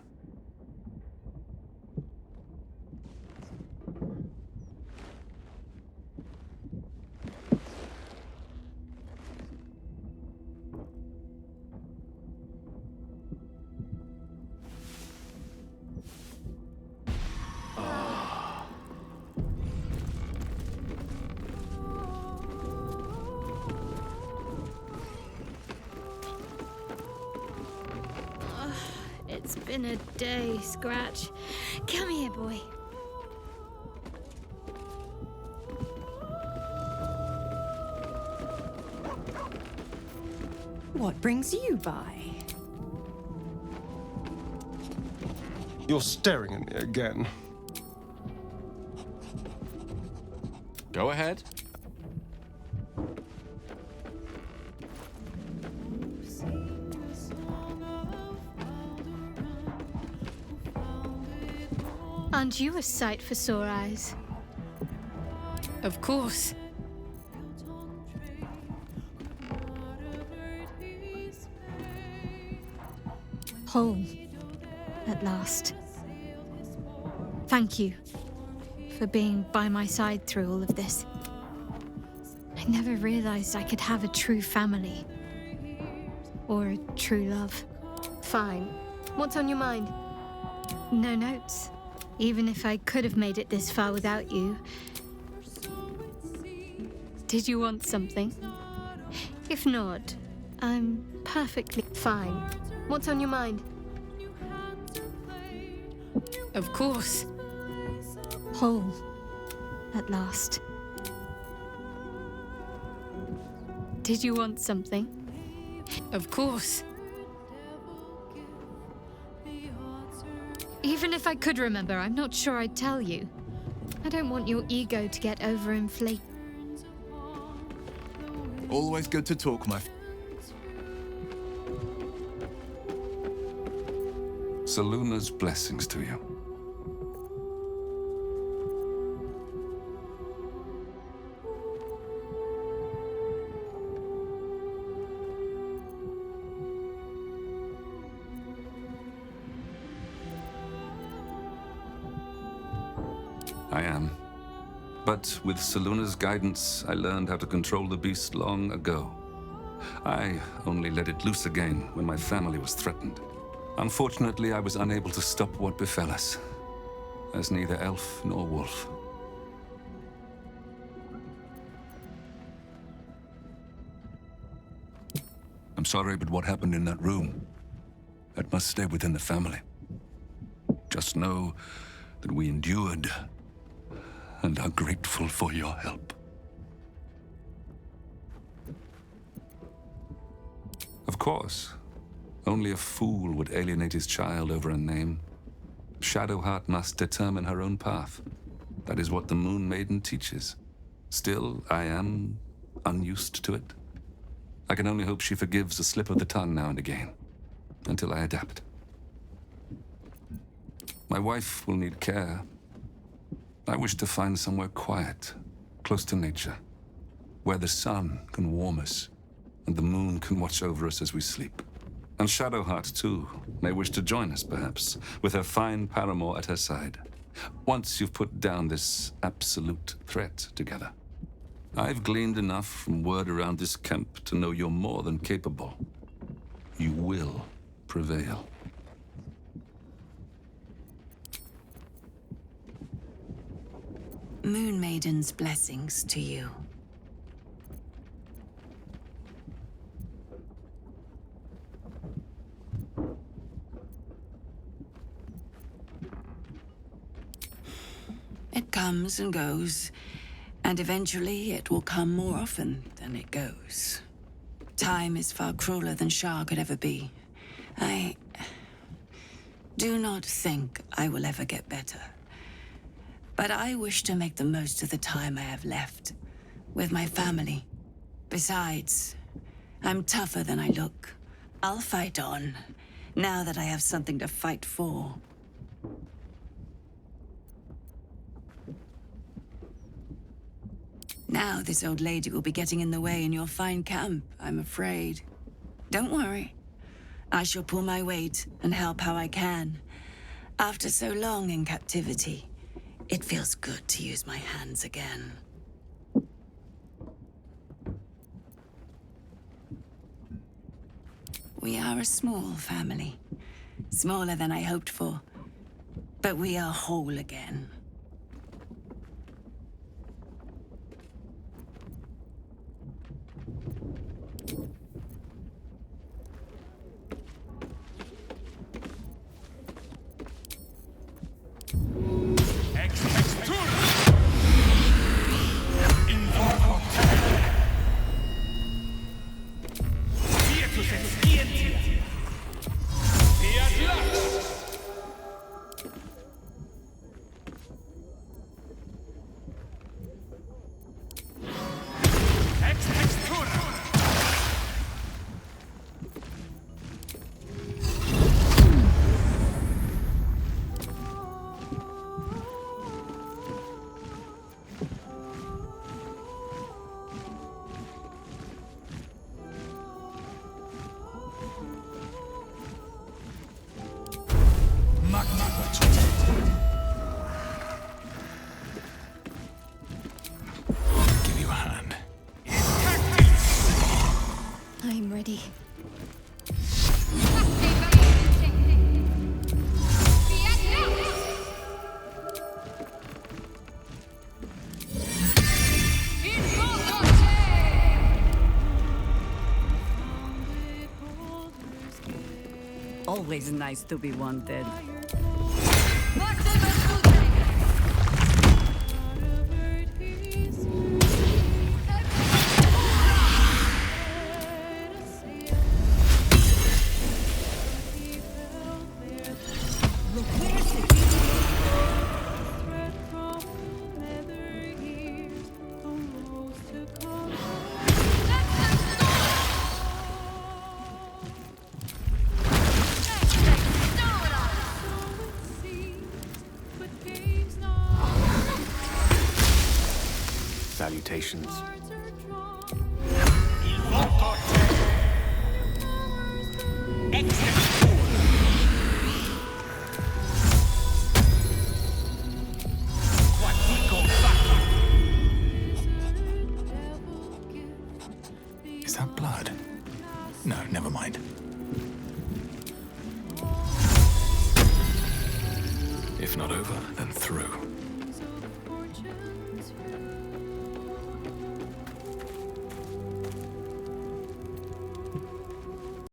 It's been a day, Scratch. Come here, boy. What brings you by? You're staring at me again. Go ahead. Aren't you a sight for sore eyes? Of course. Whole. At last. Thank you for being by my side through all of this. I never realized I could have a true family. Or a true love. Fine. What's on your mind? No notes. Even if I could have made it this far without you. Did you want something? If not, I'm perfectly fine. What's on your mind? Of course. Whole. At last. Did you want something? Of course. Even if I could remember, I'm not sure I'd tell you. I don't want your ego to get overinflated. Always good to talk, my Selûne's blessings to you. I am. But with Selûne's guidance, I learned how to control the beast long ago. I only let it loose again when my family was threatened. Unfortunately, I was unable to stop what befell us, as neither elf nor wolf. I'm sorry, but what happened in that room, that must stay within the family. Just know that we endured and are grateful for your help. Of course, only a fool would alienate his child over a name. Shadowheart must determine her own path. That is what the Moon Maiden teaches. Still, I am unused to it. I can only hope she forgives a slip of the tongue now and again, until I adapt. My wife will need care. I wish to find somewhere quiet, close to nature, where the sun can warm us, and the moon can watch over us as we sleep. And Shadowheart, too, may wish to join us, perhaps, with her fine paramour at her side, once you've put down this absolute threat together. I've gleaned enough from word around this camp to know you're more than capable. You will prevail. Moon Maiden's blessings to you. It comes and goes, and eventually it will come more often than it goes. Time is far crueler than Shar could ever be. I do not think I will ever get better. But I wish to make the most of the time I have left with my family. Besides, I'm tougher than I look. I'll fight on, now that I have something to fight for. Now this old lady will be getting in the way in your fine camp, I'm afraid. Don't worry. I shall pull my weight and help how I can. After so long in captivity, it feels good to use my hands again. We are a small family. Smaller than I hoped for. But we are whole again. already. Always nice to be wanted. Salutations. Is that blood? No, never mind. If not over, then through.